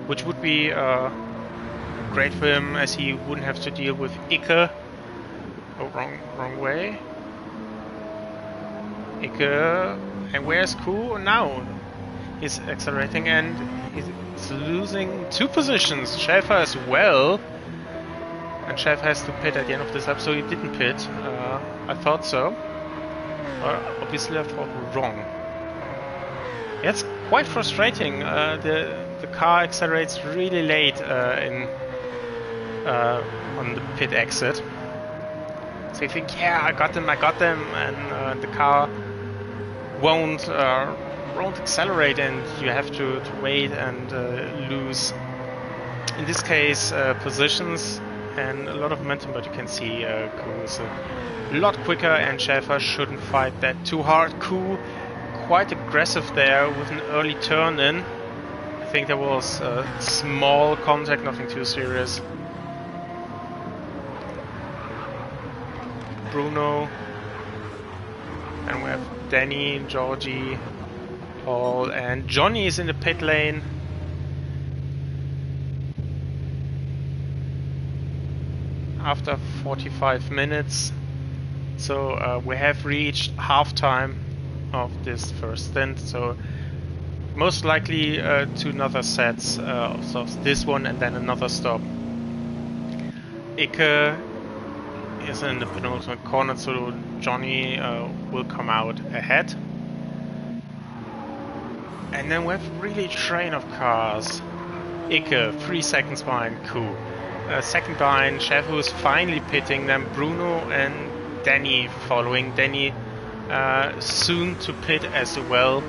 which would be great for him, as he wouldn't have to deal with Ika. Oh, wrong way. Ika, and where's Ku now? He's accelerating and he's losing 2 positions. Schäfer as well. And Schäfer has to pit at the end of this lap, so he didn't pit. I thought so. Obviously I thought wrong. Yeah, it's quite frustrating. The car accelerates really late on the pit exit. So you think, yeah, I got them, and the car won't accelerate, and you have to wait and lose, in this case, positions and a lot of momentum. But you can see Ku is a lot quicker, and Schäfer shouldn't fight that too hard. Ku quite aggressive there with an early turn in. I think there was a small contact, nothing too serious. Bruno, and we have Danny, Georgie, Paul, and Johnny is in the pit lane. After 45 minutes, so we have reached halftime of this first stint, so most likely 2 another sets of stops, this one and then another stop. Ika is in the penultimate corner, so Johnny will come out ahead. And then we have really a train of cars. Ika 3 seconds behind Ku. Second behind Schäfer, who is finally pitting, then Bruno and Danny following. Danny soon to pit as well.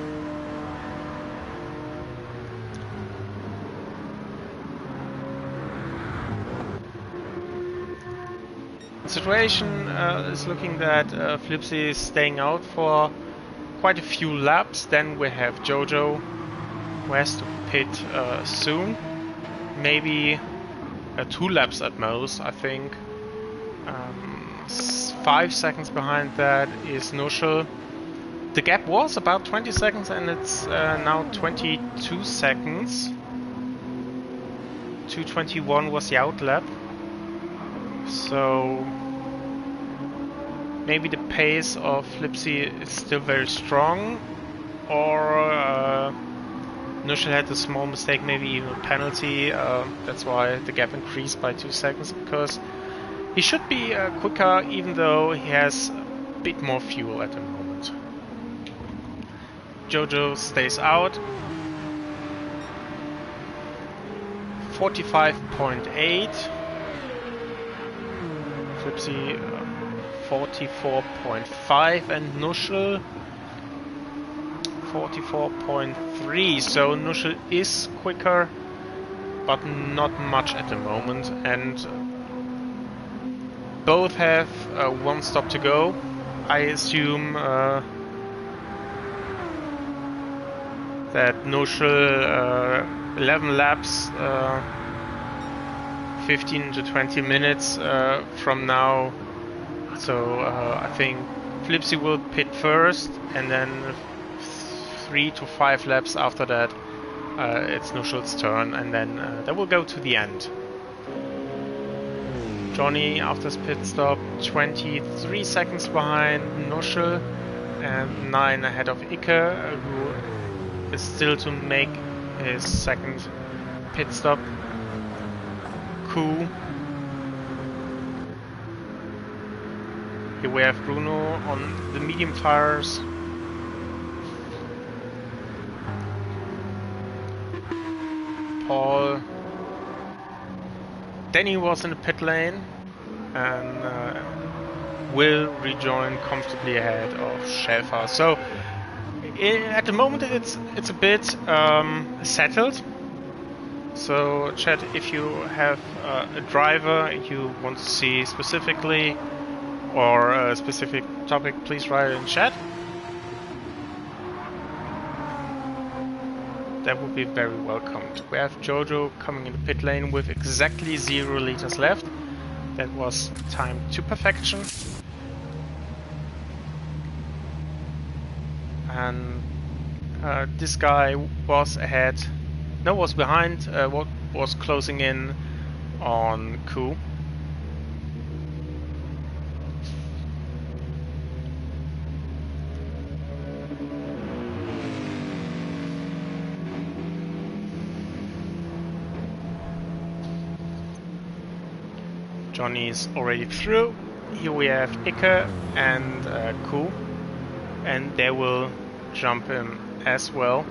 The situation is looking that Flipsy is staying out for quite a few laps. Then we have Jojo, who has to pit soon. Maybe 2 laps at most, I think. 5 seconds behind that is Nuschel. The gap was about 20 seconds, and it's now 22 seconds. 2:21 was the out lap. So maybe the pace of Flipsy is still very strong, or Nuschel had a small mistake, maybe even a penalty. That's why the gap increased by 2 seconds, because he should be quicker, even though he has a bit more fuel at the moment. Jojo stays out. 45.8. Flipsy 44.5, and Nuschel 44.3. So Nuschel is quicker, but not much at the moment, and both have one stop to go. I assume that Nuschel 11 laps, 15 to 20 minutes from now. So I think Flipsy will pit first, and then 3 to 5 laps after that it's Nuschel's turn, and then that will go to the end. Johnny, after his pit stop, 23 seconds behind Nuschel and 9 ahead of Ike, who is still to make his second pit stop. Cool. Here we have Bruno on the medium tires. Paul. Danny was in the pit lane and will rejoin comfortably ahead of Schäfer. So at the moment it's a bit settled. So chat, if you have a driver you want to see specifically, or a specific topic, please write it in chat. That would be very welcomed. We have Jojo coming in the pit lane with exactly 0 liters left. That was timed to perfection. And this guy was ahead, no, was behind, what was closing in on Q. Johnny's already through. Here we have Ike and Ku, and they will jump in as well.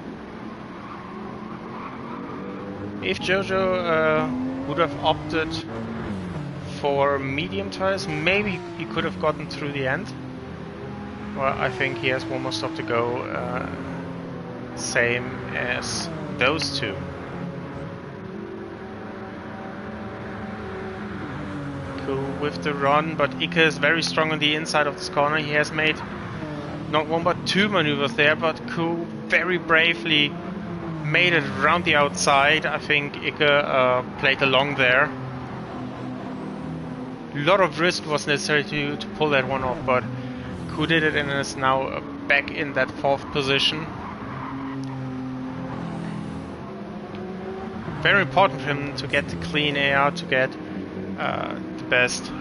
If Jojo would have opted for medium tires, maybe he could have gotten through the end. Well, I think he has one more stop to go, same as those two. With the run, but Ike is very strong on the inside of this corner. He has made not one but 2 maneuvers there, but Ku very bravely made it around the outside. I think Ike played along there. A lot of risk was necessary to pull that one off, but Ku did it and is now back in that 4th position. Very important for him to get the clean air, to get best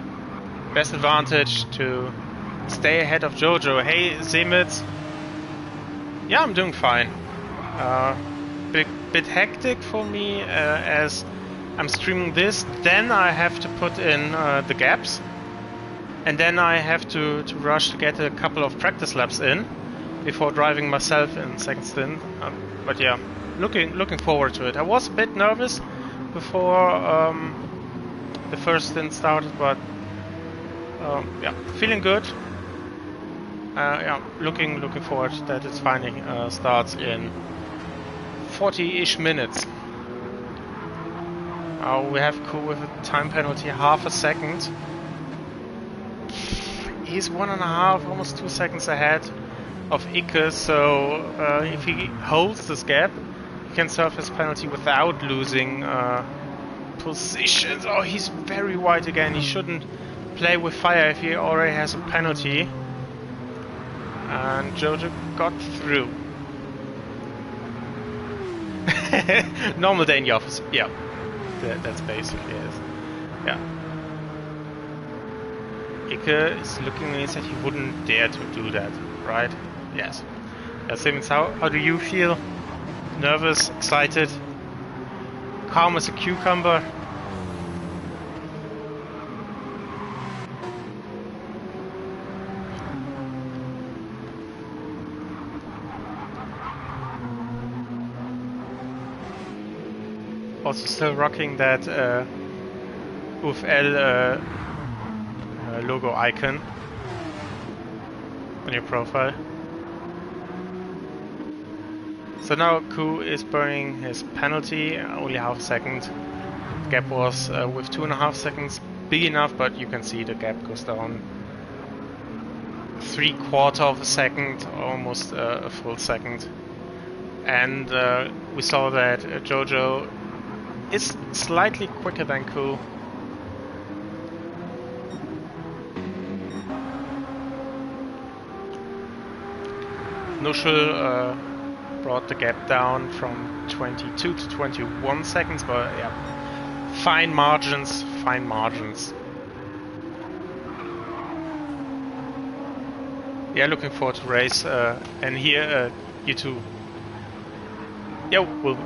advantage, to stay ahead of Jojo. Hey Zemitz. Yeah, I'm doing fine. Bit hectic for me as I'm streaming this, then I have to put in the gaps, and then I have to rush to get a couple of practice laps in before driving myself in second stint. But yeah, looking forward to it. I was a bit nervous before the first stint started, but yeah, feeling good. Yeah, looking forward that it finally starts in 40-ish minutes. We have Ku with a time penalty, half a second. He's 1.5, almost 2 seconds ahead of Ike, so if he holds this gap, he can serve his penalty without losing positions. Oh, he's very wide again. He shouldn't play with fire if he already has a penalty. And Jojo got through. Normal day in the office. Yeah, that's basically it. Yeah. Ike is looking at me and said he wouldn't dare to do that, right? Yes. Simmons, how do you feel? Nervous, excited, calm as a cucumber? Also still rocking that UFL logo icon on your profile. So now Ku is burning his penalty, only half a second. The gap was with 2.5 seconds big enough, but you can see the gap goes down 3/4 of a second, almost a full second. And we saw that Jojo is slightly quicker than Ku. Nushul brought the gap down from 22 to 21 seconds, but yeah, fine margins, fine margins. Yeah, looking forward to race, and here you two. Yeah, well,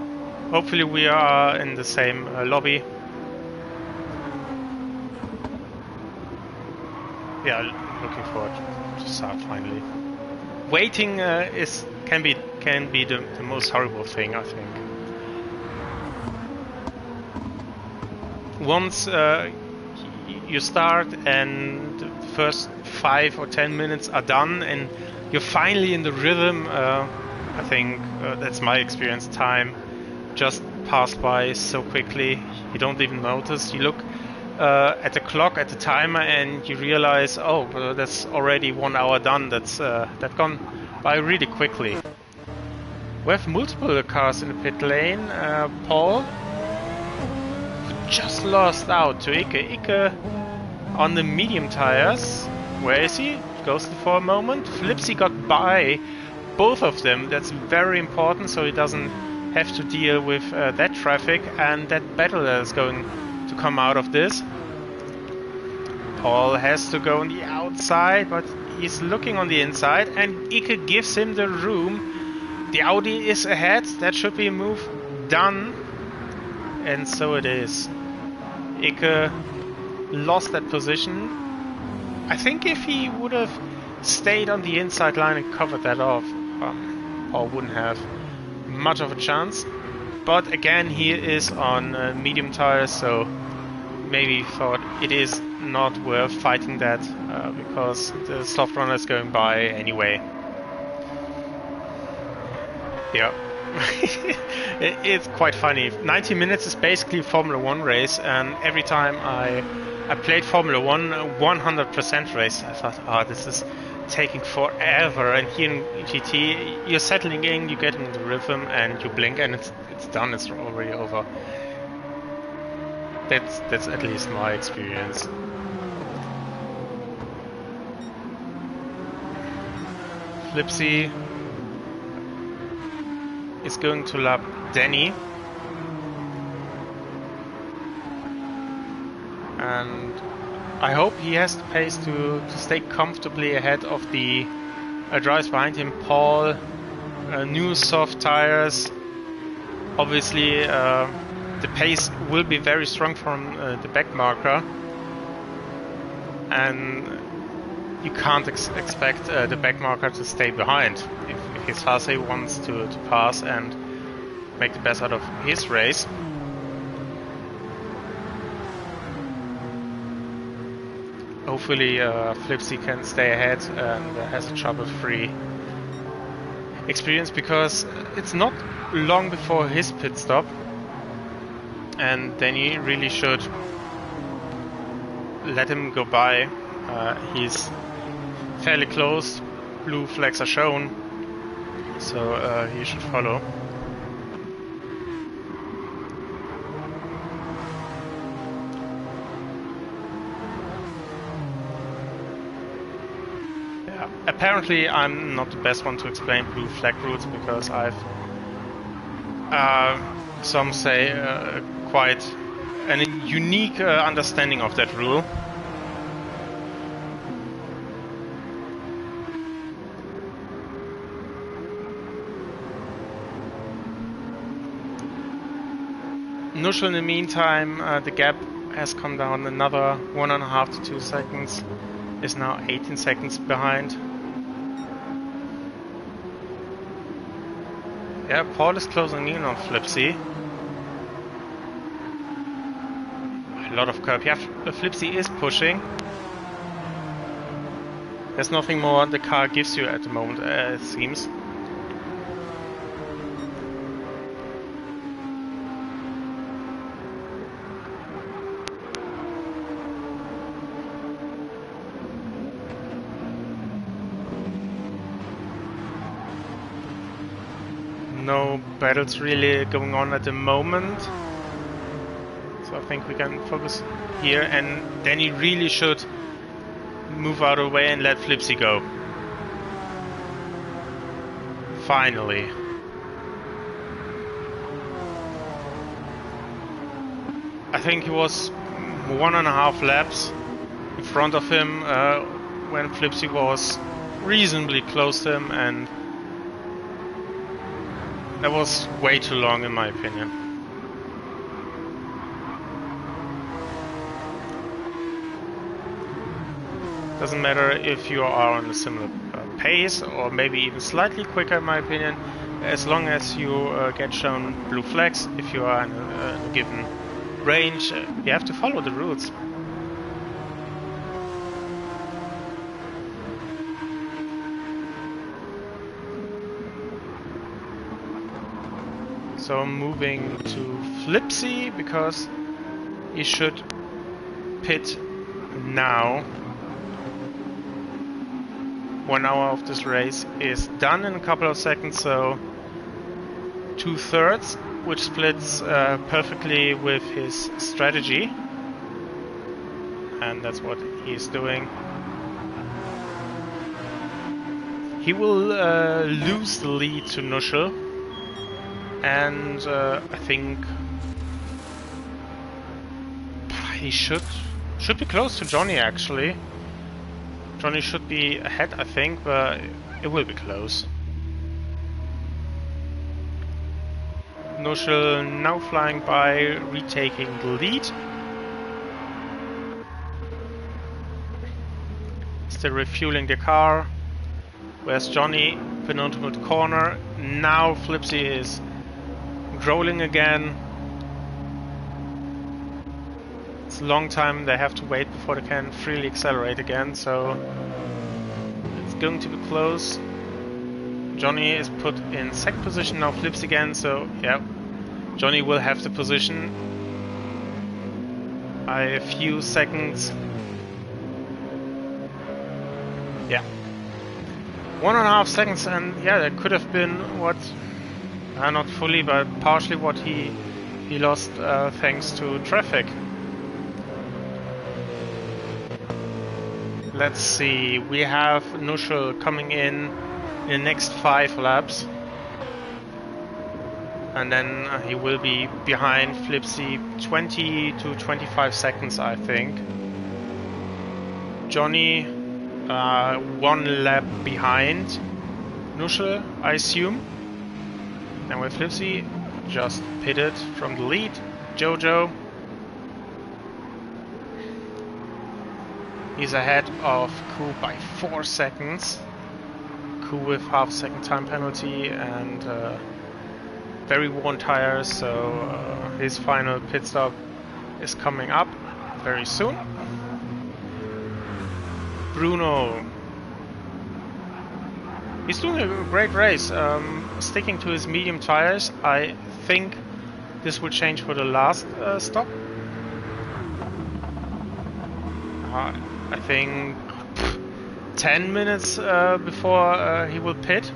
hopefully we are in the same lobby. Yeah, looking forward to start finally. Waiting can be the most horrible thing, I think. Once you start and the first 5 or 10 minutes are done and you're finally in the rhythm, I think that's my experience. Time just passed by so quickly, you don't even notice. You look at the clock, at the timer, and you realize, oh, that's already 1 hour done. That's gone by really quickly. We have multiple cars in the pit lane. Paul just lost out to Ike. Ike on the medium tires. Where is he? Ghosted for a moment. Flipsy got by both of them. That's very important, so he doesn't have to deal with that traffic and that battle that is going to come out of this. Paul has to go on the outside, but he's looking on the inside, and Ike gives him the room. The Audi is ahead. That should be a move done, and so it is. Ike lost that position. I think if he would have stayed on the inside line and covered that off, Paul wouldn't have much of a chance. But again, he is on medium tires, so maybe he thought it is not worth fighting that because the soft runner is going by anyway. Yeah. It's quite funny. 90 minutes is basically a Formula 1 race, and every time I played Formula 1 100% race, I thought, this is taking forever. And here in GT, you're settling in, you get in the rhythm, and you blink, and it's done. It's already over. That's at least my experience. Flipsy is going to lap Danny, and I hope he has the pace to stay comfortably ahead of the drivers behind him. Paul, new soft tires. Obviously, the pace will be very strong from the back marker, and you can't expect the back marker to stay behind. If his Hase wants to pass and make the best out of his race. Hopefully Flipsy can stay ahead and has a trouble-free experience, because it's not long before his pit stop, and then he really should let him go by. He's fairly close, blue flags are shown, so he should follow. Yeah. Apparently I'm not the best one to explain blue flag rules, because I've some say quite a unique understanding of that rule. Nuschel, in the meantime, the gap has come down another 1.5 to 2 seconds. Is now 18 seconds behind. Yeah, Paul is closing in on Flipsy. A lot of curb. Yeah, Flipsy is pushing. There's nothing more the car gives you at the moment, it seems. No battles really going on at the moment. So I think we can focus here, and then he really should move out of the way and let Flipsy go. Finally. I think he was 1.5 laps in front of him when Flipsy was reasonably close to him, and that was way too long in my opinion. Doesn't matter if you are on a similar pace or maybe even slightly quicker in my opinion, as long as you get shown blue flags. If you are in a given range, you have to follow the rules. So moving to Flipsy because he should pit now. 1 hour of this race is done in a couple of seconds, so 2/3, which splits perfectly with his strategy, and that's what he's doing. He will lose the lead to Nuschel, and I think he should be close to Johnny actually. Johnny should be ahead, I think, but it will be close. Nuschel now flying by, retaking the lead. Still refueling the car. Where's Johnny? Penultimate corner. Now Flipsy is rolling again. It's a long time they have to wait before they can freely accelerate again, so it's going to be close. Johnny is put in second position, now Flips again, so yeah, Johnny will have the position by a few seconds. Yeah, 1.5 seconds, and yeah, that could have been what, not fully, but partially what he lost thanks to traffic. Let's see, we have Nuschel coming in the next 5 laps. And then he will be behind Flipsy 20 to 25 seconds, I think. Johnny 1 lap behind Nuschel, I assume. And with Flipsy just pitted from the lead. Jojo. He's ahead of Ku by 4 seconds. Ku with half-second time penalty and very worn tires, so his final pit stop is coming up very soon. Bruno. He's doing a great race, sticking to his medium tires. I think this will change for the last stop. I think 10 minutes before he will pit,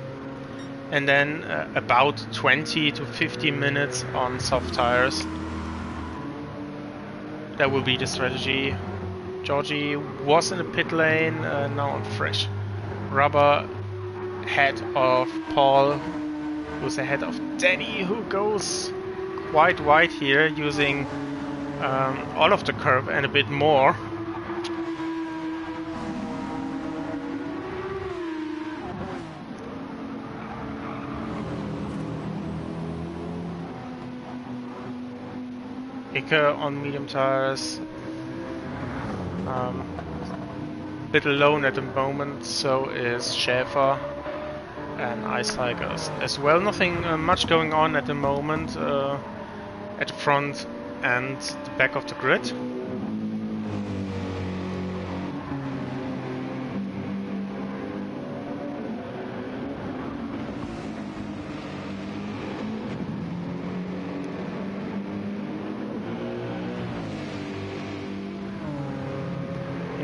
and then about 20 to 15 minutes on soft tires. That will be the strategy. Georgie was in the pit lane, now on fresh rubber, ahead of Paul, who's ahead of Danny, who goes quite wide here, using all of the curb and a bit more. Ike on medium tires. Bit alone at the moment, so is Schäfer and Ice Tigers as well. Nothing much going on at the moment at the front and the back of the grid.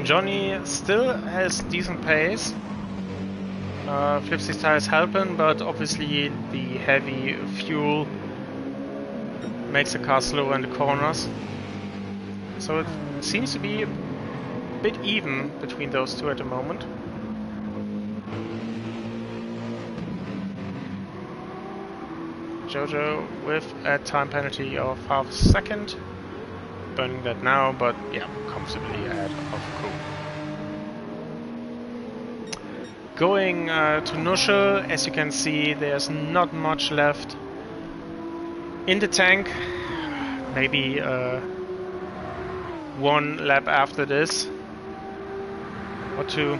Johnny still has decent pace. Flipsy's tires helping, but obviously the heavy fuel makes the car slower in the corners. So it seems to be a bit even between those two at the moment. Jojo with a time penalty of half a second. Burning that now, but yeah, comfortably ahead of Crew. Going to Nuschel, as you can see, there's not much left in the tank. Maybe one lap after this, or two.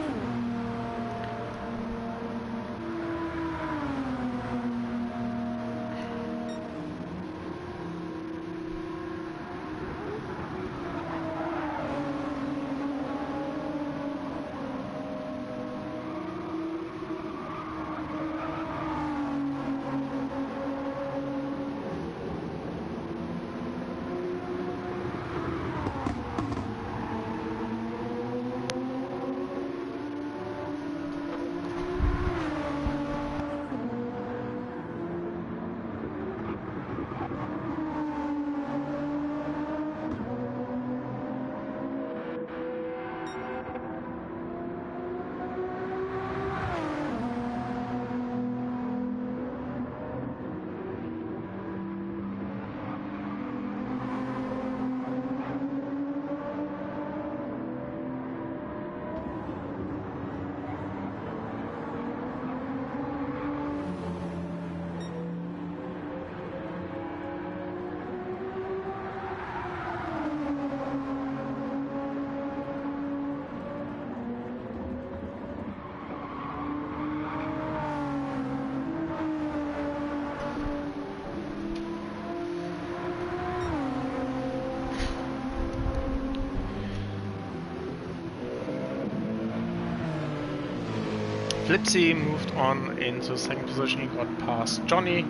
Flipsy moved on into second position, he got past Johnny.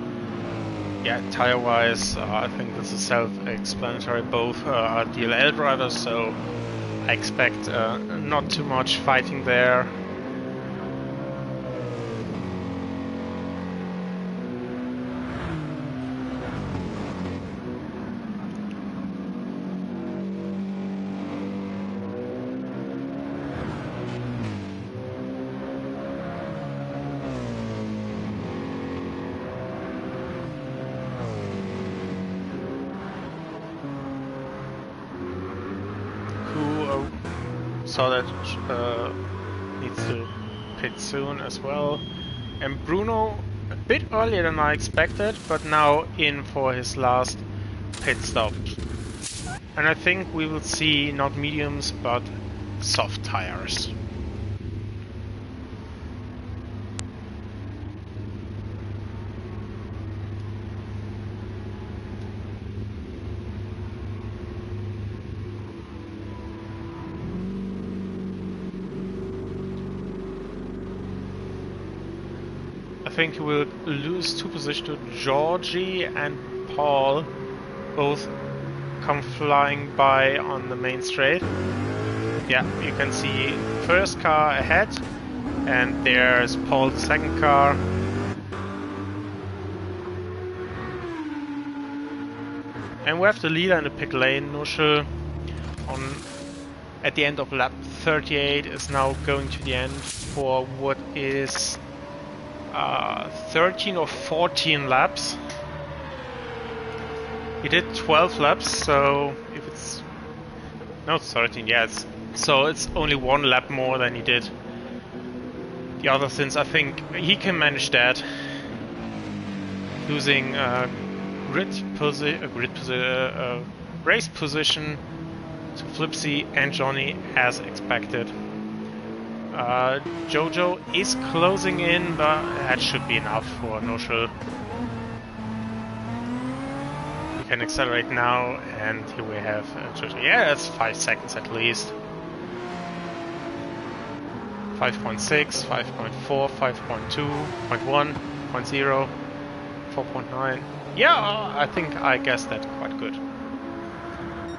Yeah, tire-wise, I think this is self-explanatory. Both are DLL drivers, so I expect not too much fighting there. Saw that needs to pit soon as well. And Bruno, a bit earlier than I expected, but now in for his last pit stop. And I think we will see not mediums, but soft tires. I think he will lose 2 positions to Georgie and Paul. Both come flying by on the main straight. Yeah, you can see first car ahead, and there's Paul's second car. And we have the leader in the pit lane, Nuschel, at the end of lap 38, is now going to the end for what is 13 or 14 laps. He did 12 laps, so if it's... no, it's 13, yeah. So it's only 1 lap more than he did the other since. I think he can manage that. Losing race position to Flipsy and Johnny as expected. Jojo is closing in, but that should be enough for Noshul. We can accelerate now, and here we have Jojo. Yeah, that's 5 seconds at least. 5.6, 5.4, 5.2, 0.1, 0.0, 4.9. Yeah, I think I guessed that quite good.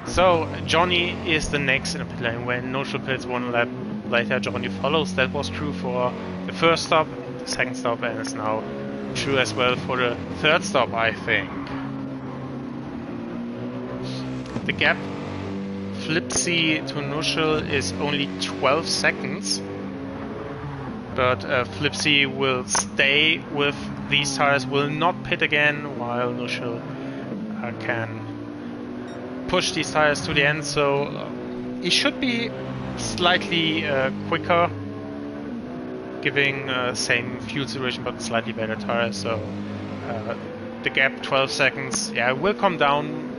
So Johnny is the next in the pit lane. When Noshul pits 1 lap later, Johnny follows. That was true for the first stop, the second stop, and it's now true as well for the third stop, I think. The gap Flipsy to Noshul is only 12 seconds. But Flipsy will stay with these tires, will not pit again, while Noshul can push these tires to the end. So he should be slightly quicker, giving same fuel situation but slightly better tires. So the gap 12 seconds, yeah, it will come down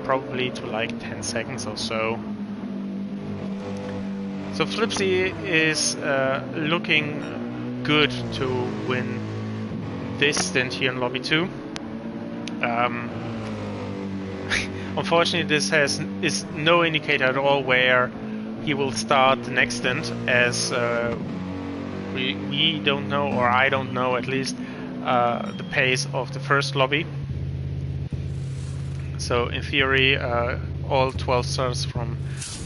probably to like 10 seconds or so. So Flipsy is looking good to win this stint here in Lobby 2. Unfortunately, this is no indicator at all where he will start the next stint, as we don't know, or I don't know at least, the pace of the first lobby. So in theory, all 12 starters from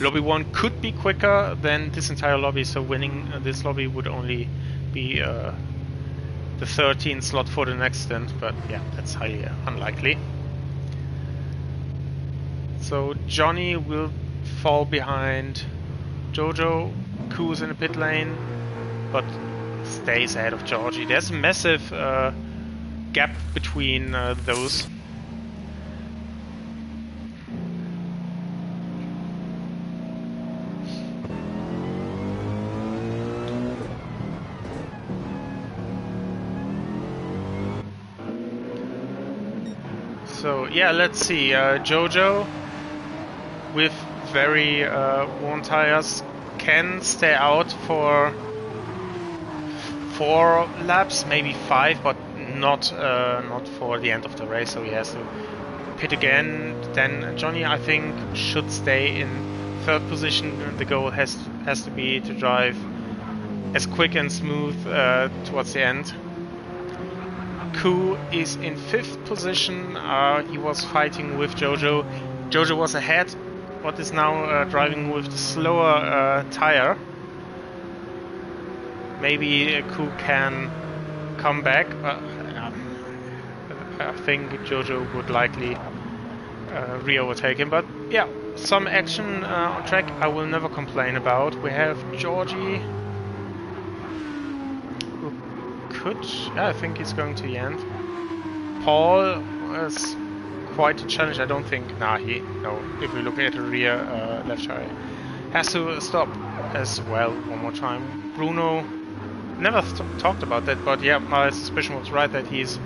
Lobby 1 could be quicker than this entire lobby, so winning this lobby would only be the 13th slot for the next stint, but yeah, that's highly unlikely. So Johnny will fall behind Jojo, Ku's in the pit lane, but stays ahead of Georgie. There's a massive gap between those. So yeah, let's see. Jojo with very worn tires can stay out for 4 laps, maybe 5, but not for the end of the race. So he has to pit again. Then Johnny, I think, should stay in 3rd position. The goal has to be to drive as quick and smooth towards the end. Ku is in 5th position. He was fighting with Jojo. Jojo was ahead, but is now driving with the slower tire. Maybe Ku can come back. I think Jojo would likely re-overtake him. But yeah, some action on track I will never complain about. We have Georgie. Yeah, I think he's going to the end. Paul is quite a challenge. I don't think. No. If we look at the rear left tire, has to stop as well one more time. Bruno, never talked about that, but yeah, my suspicion was right that he's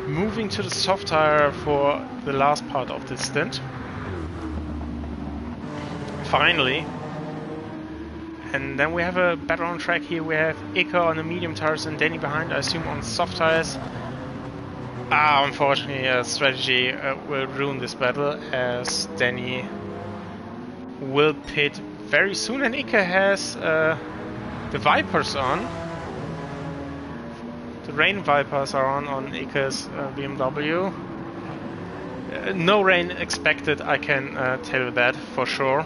moving to the soft tire for the last part of this stint. Finally. And then we have a battle on track here. We have Ika on the medium tires and Danny behind, I assume, on soft tires. Unfortunately, strategy will ruin this battle, as Danny will pit very soon, and Ika has the Vipers on. The rain Vipers are on Ika's BMW. No rain expected, I can tell you that for sure.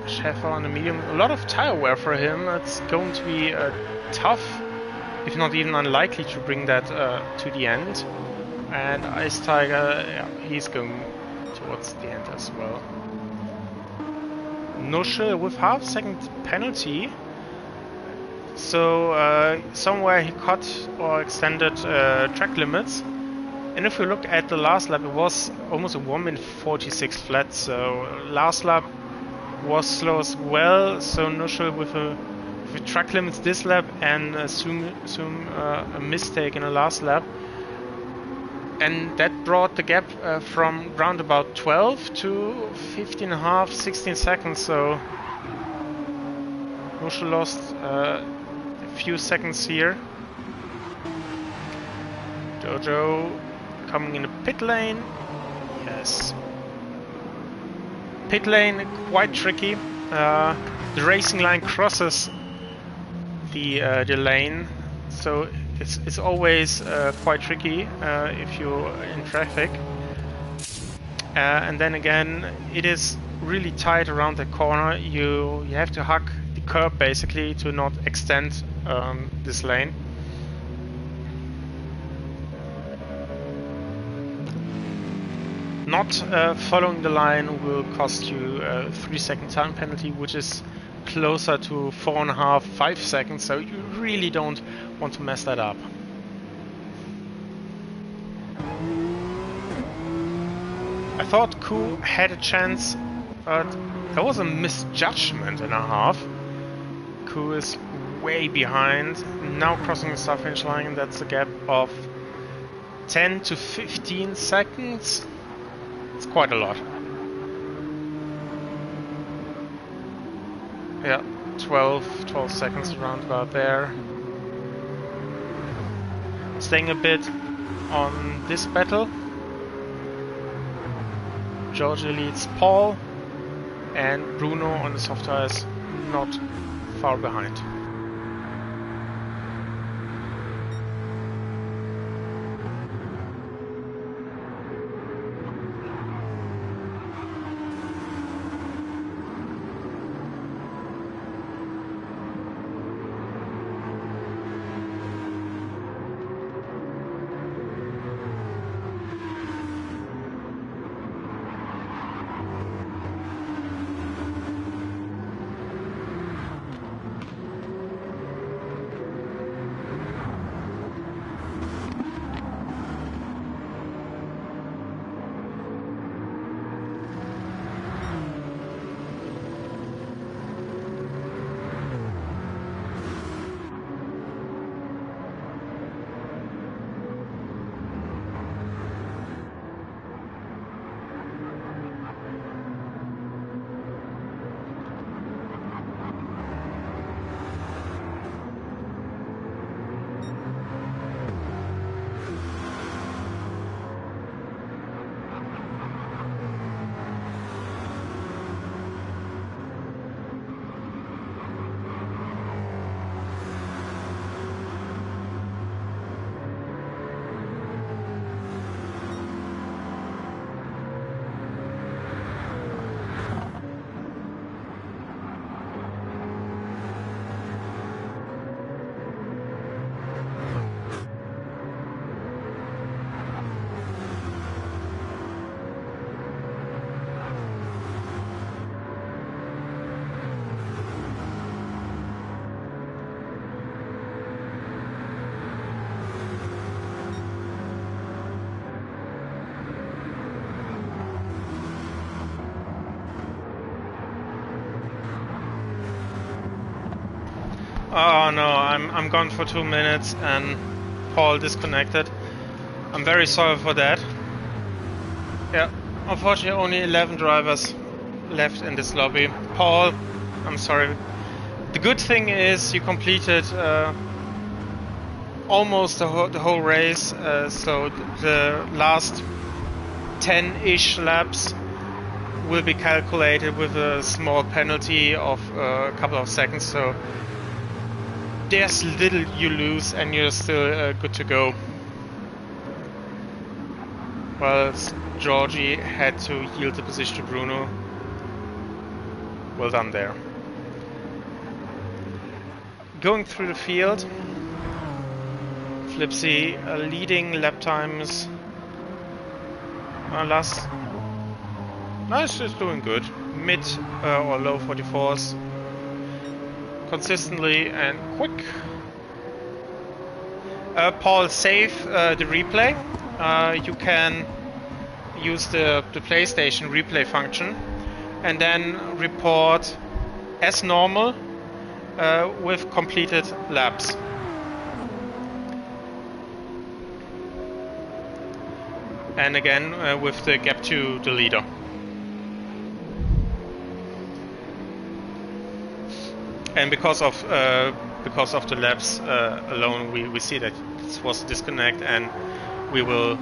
Schäfer on the medium, a lot of tire wear for him. It's going to be tough, if not even unlikely, to bring that to the end. And Ice Tiger, yeah, he's going towards the end as well. Noshul with half-second penalty. So somewhere he cut or extended track limits. And if we look at the last lap, it was almost a 1:46 flat. So last lap was slow as well, so Noshul with track limits this lap and assume a mistake in the last lap and that brought the gap from round about 12 to 15.5, 16 seconds. So Nushu lost a few seconds here. Jojo coming in the pit lane. Yes. Pit lane quite tricky. The racing line crosses the lane, so it's always quite tricky if you're in traffic. And then again, it is really tight around the corner. You have to hug the curb basically to not extend this lane. Not following the line will cost you a 3-second time penalty, which is closer to 4.5, 5 seconds, so you really don't want to mess that up. I thought Ku had a chance, but there was a misjudgment and a half. Ku is way behind, now crossing the start finish line. That's a gap of 10 to 15 seconds. It's quite a lot. Yeah, 12 seconds around about there. Staying a bit on this battle. Georgia leads Paul, and Bruno on the soft tires not far behind. Oh no, I'm gone for 2 minutes and Paul disconnected. I'm very sorry for that. Yeah, unfortunately only 11 drivers left in this lobby. Paul, I'm sorry. The good thing is you completed almost the whole race, so the last 10-ish laps will be calculated with a small penalty of a couple of seconds, so there's little you lose and you're still good to go. Whilst Georgie had to yield the position to Bruno. Well done there. Going through the field, Flipsy leading lap times. Last, nice, is doing good. Mid or low 44s. Consistently and quick. Paul, save the replay. You can use the PlayStation replay function and then report as normal with completed laps. and again with the gap to the leader. And because of the laps alone, we see that this was a disconnect, and we will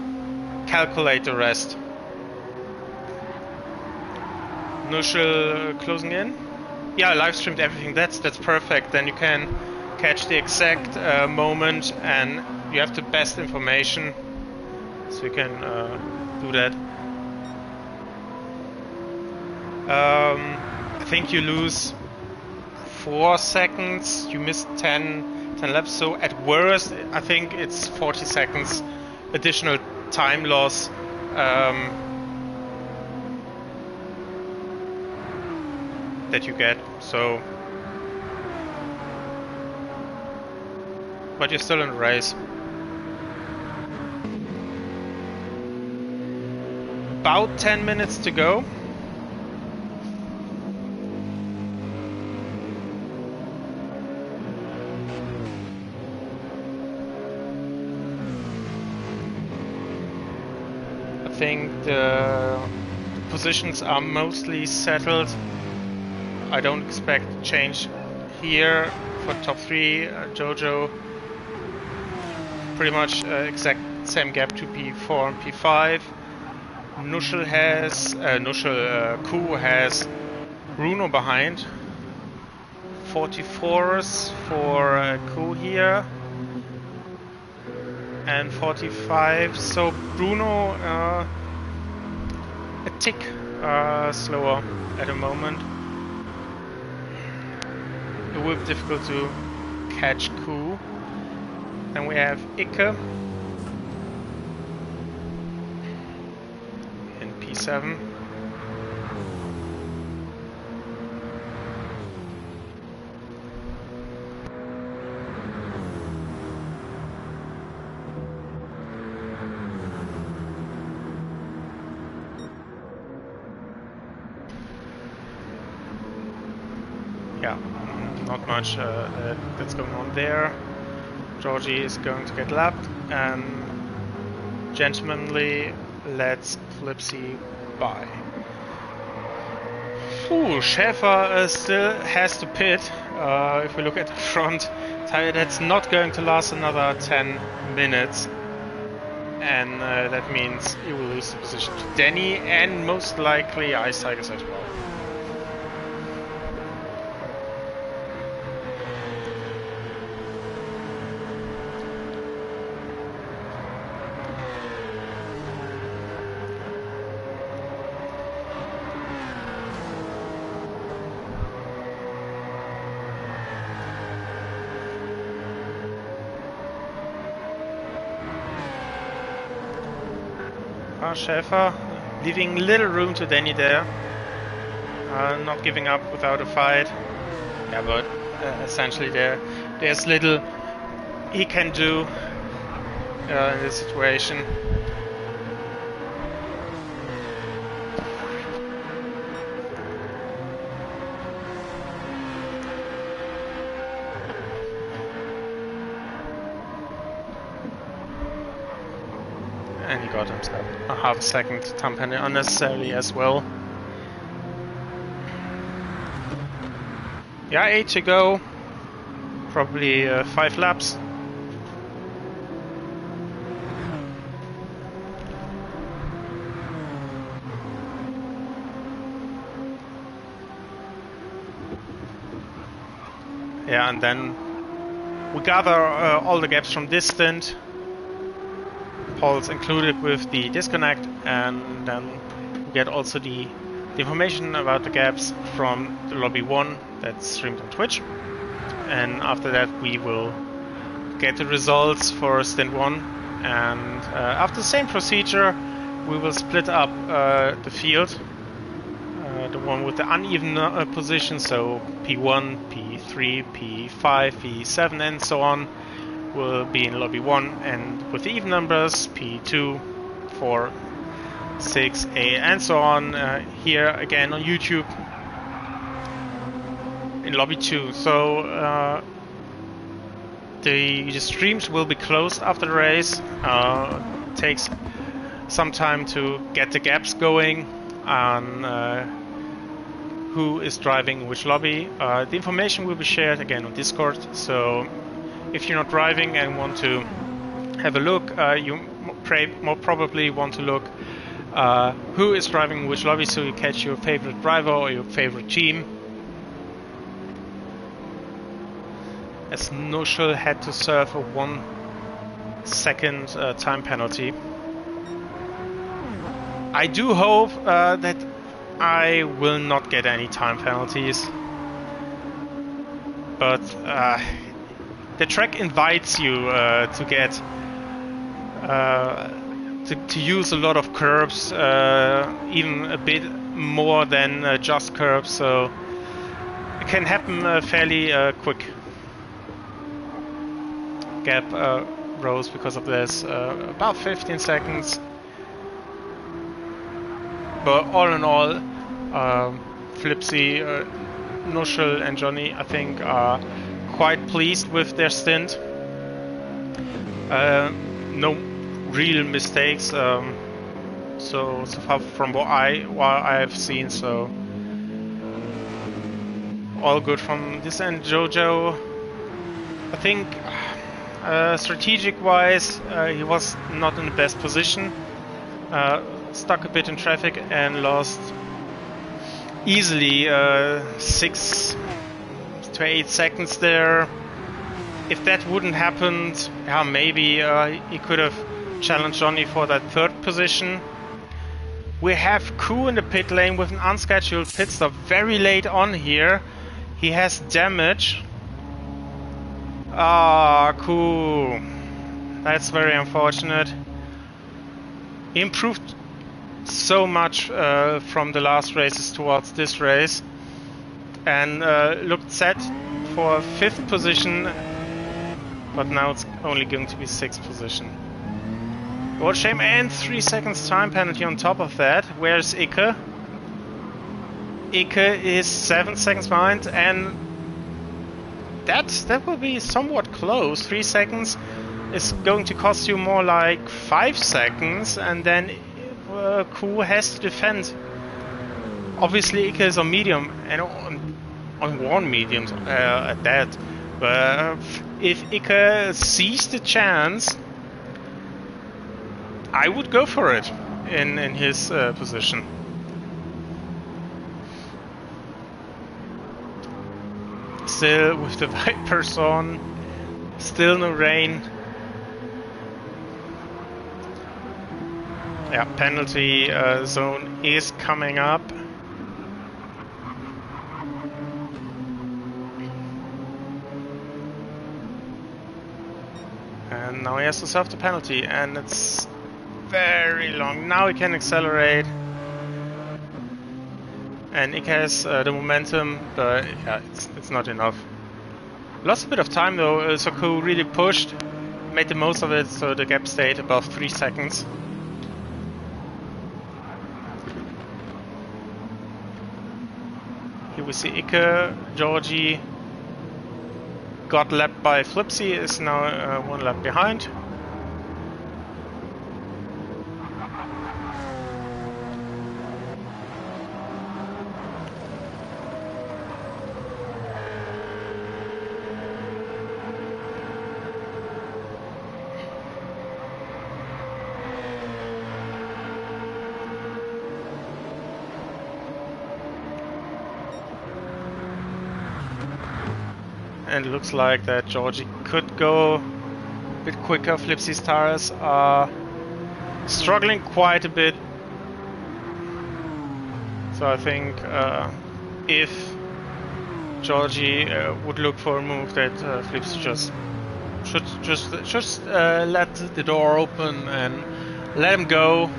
calculate the rest. Nuschel closing in. Yeah, live streamed everything. That's perfect. Then you can catch the exact moment, and you have the best information, so you can do that. I think you lose 4 seconds. You missed 10 laps. So at worst, I think it's 40 seconds additional time loss. That you get, so, but you're still in the race. About 10 minutes to go. I think the positions are mostly settled. I don't expect change here for top 3. Jojo pretty much exact same gap to P4 and P5. Nuschel has Ku has Bruno behind. 44s for Ku here and 45. So Bruno a tick slower at the moment. It will be difficult to catch Ku. Then we have Ike in P7. Yeah. Not much that's going on there. Georgie is going to get lapped, and gentlemanly lets Clipsy by. Ooh, Schäfer still has to pit. If we look at the front tire, that's not going to last another 10 minutes. And that means he will lose the position to Danny, and most likely Ice Tigers as well. Schäfer leaving little room to Danny there, not giving up without a fight. Yeah, but essentially there's little he can do in this situation. And he got himself a half a second time penalty unnecessarily as well. Yeah, 8 to go. Probably 5 laps. Yeah, and then we gather all the gaps from this stint. Polls included with the disconnect, and then we get also the information about the gaps from the lobby 1 that's streamed on Twitch, and after that we will get the results for stint 1, and after the same procedure we will split up the field, the one with the uneven position, so P1, P3, P5, P7 and so on will be in lobby 1, and with the even numbers P2, 4, 6, 8 and so on here again on YouTube in lobby 2. So the streams will be closed after the race. Takes some time to get the gaps going on who is driving which lobby. The information will be shared again on Discord, so if you're not driving and want to have a look, you more probably want to look who is driving which lobby, so you catch your favorite driver or your favorite team. As Nushel had to serve a 1 second time penalty. I do hope that I will not get any time penalties, but the track invites you to get to use a lot of curbs, even a bit more than just curbs, so it can happen fairly quick. Gap rose because of this, about 15 seconds. But all in all, Flipsy, Nushel and Johnny, I think, are quite pleased with their stint. No real mistakes, so far from what I've seen. So all good from this end. Jojo, I think strategic-wise, he was not in the best position. Stuck a bit in traffic and lost easily 6 to 8 seconds there. If that wouldn't happened, yeah, maybe he could have challenged Johnny for that 3rd position. We have Ku in the pit lane with an unscheduled pit stop very late on here. He has damage. Ah, Ku. That's very unfortunate. He improved so much from the last races towards this race, and looked set for 5th position, but now it's only going to be 6th position. What a shame, and 3 seconds time penalty on top of that. Where's Ike? Ike is 7 seconds behind, and that will be somewhat close. 3 seconds is going to cost you more like 5 seconds, and then Ku has to defend. Obviously Ike is on medium, and on 1 medium at that, but if Ike sees the chance, I would go for it in his position. Still with the Vipers on, still no rain. Yeah, penalty zone is coming up. And now he has to serve the penalty, and it's very long. Now he can accelerate. And Ike has the momentum, but yeah, it's not enough. Lost a bit of time though, so Ku really pushed, made the most of it, so the gap stayed above 3 seconds. Here we see Ike, Georgie got lapped by Flipsy, is now 1 lap behind. And it looks like that Georgie could go a bit quicker. Flipsy's tires are struggling quite a bit. So I think if Georgie would look for a move, that Flipsy should just let the door open and let him go.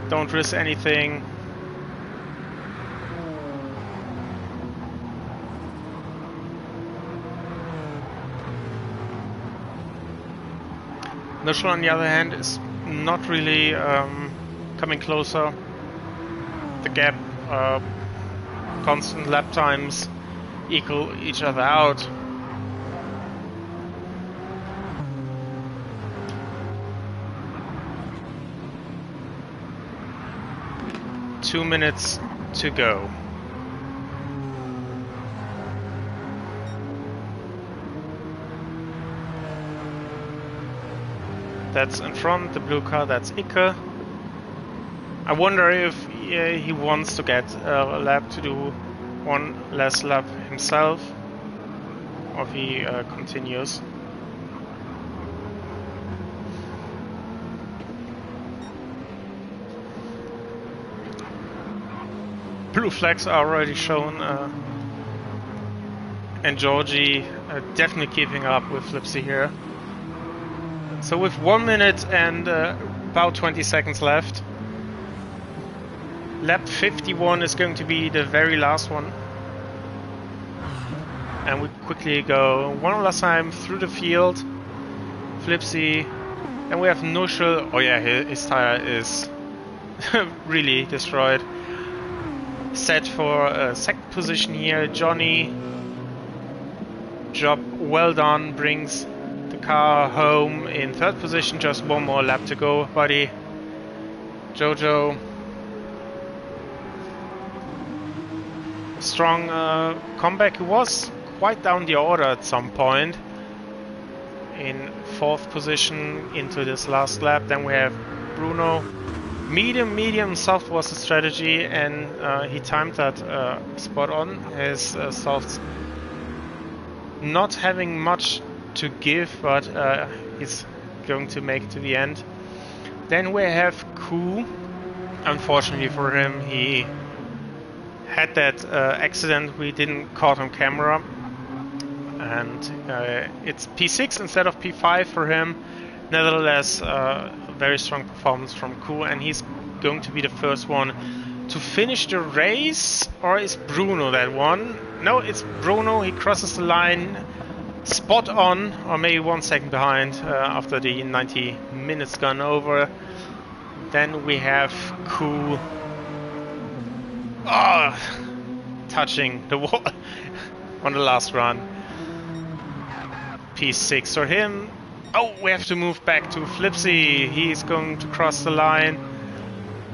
Don't risk anything. Nushel, on the other hand, is not really coming closer. The gap, constant lap times equal each other out. 2 minutes to go. That's in front, the blue car, that's Icke. I wonder if he wants to get a lap to do one last lap himself, or if he continues. Blue flags are already shown, and Georgie definitely keeping up with Lipsy here. So with 1 minute and about 20 seconds left, lap 51 is going to be the very last one. And we quickly go one last time through the field. Flipsy, and we have Nuschel. Oh yeah, his tire is really destroyed. Set for second position here. Johnny, job well done, brings the car home in third position. Just one more lap to go, buddy. Jojo, strong comeback. He was quite down the order at some point, in fourth position into this last lap. Then we have Bruno. Medium, soft was the strategy, and he timed that spot on. His softs not having much to give, but he's going to make it to the end. Then we have Ku. Unfortunately for him, he had that accident we didn't caught on camera, and it's P6 instead of P5 for him. Nevertheless, very strong performance from Ku, and he's going to be the first one to finish the race. Or is Bruno that one? No, it's Bruno. He crosses the line spot on, or maybe 1 second behind after the 90 minutes gone over. Then we have Ku touching the wall on the last run. P6 for him. Oh, we have to move back to Flipsy. He's going to cross the line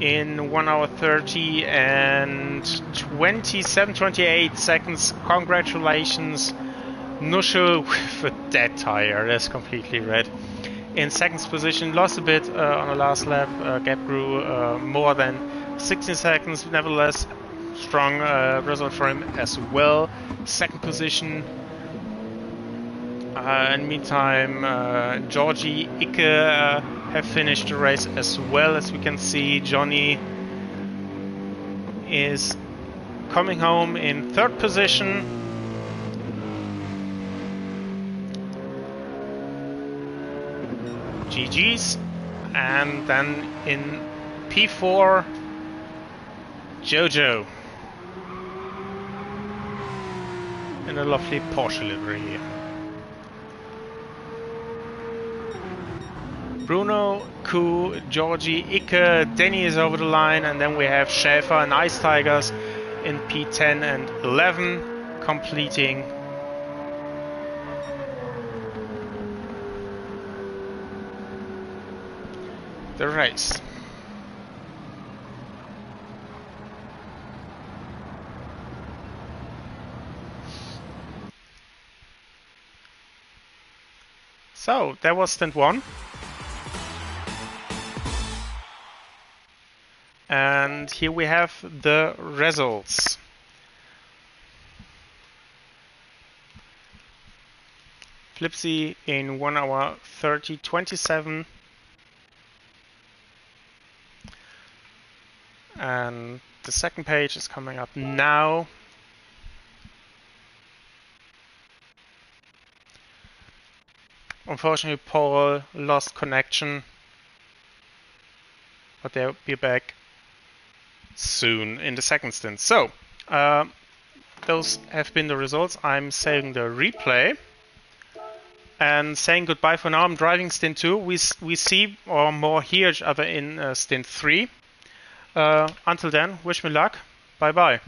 in 1 hour 30 and 28 seconds. Congratulations. Nuschel with a dead tire. That's completely red. In second position, lost a bit on the last lap. Gap grew more than 16 seconds. Nevertheless, strong result for him as well. Second position. In the meantime, Georgie, Icke have finished the race as well. As we can see, Johnny is coming home in third position. GG's. And then in P4, Jojo in a lovely Porsche livery here. Bruno, Ku, Georgie, Icke, Denny is over the line, and then we have Schäfer and Ice Tigers in P10 and 11 completing the race. So that was stint 1. And here we have the results. Flipsy in 1 hour 30:27. And the second page is coming up now. Unfortunately, Paul lost connection, but they'll be back soon in the second stint. So, those have been the results. I'm saving the replay and saying goodbye for now. I'm driving stint 2. We see or more hear each other in stint 3. Until then, wish me luck. Bye bye.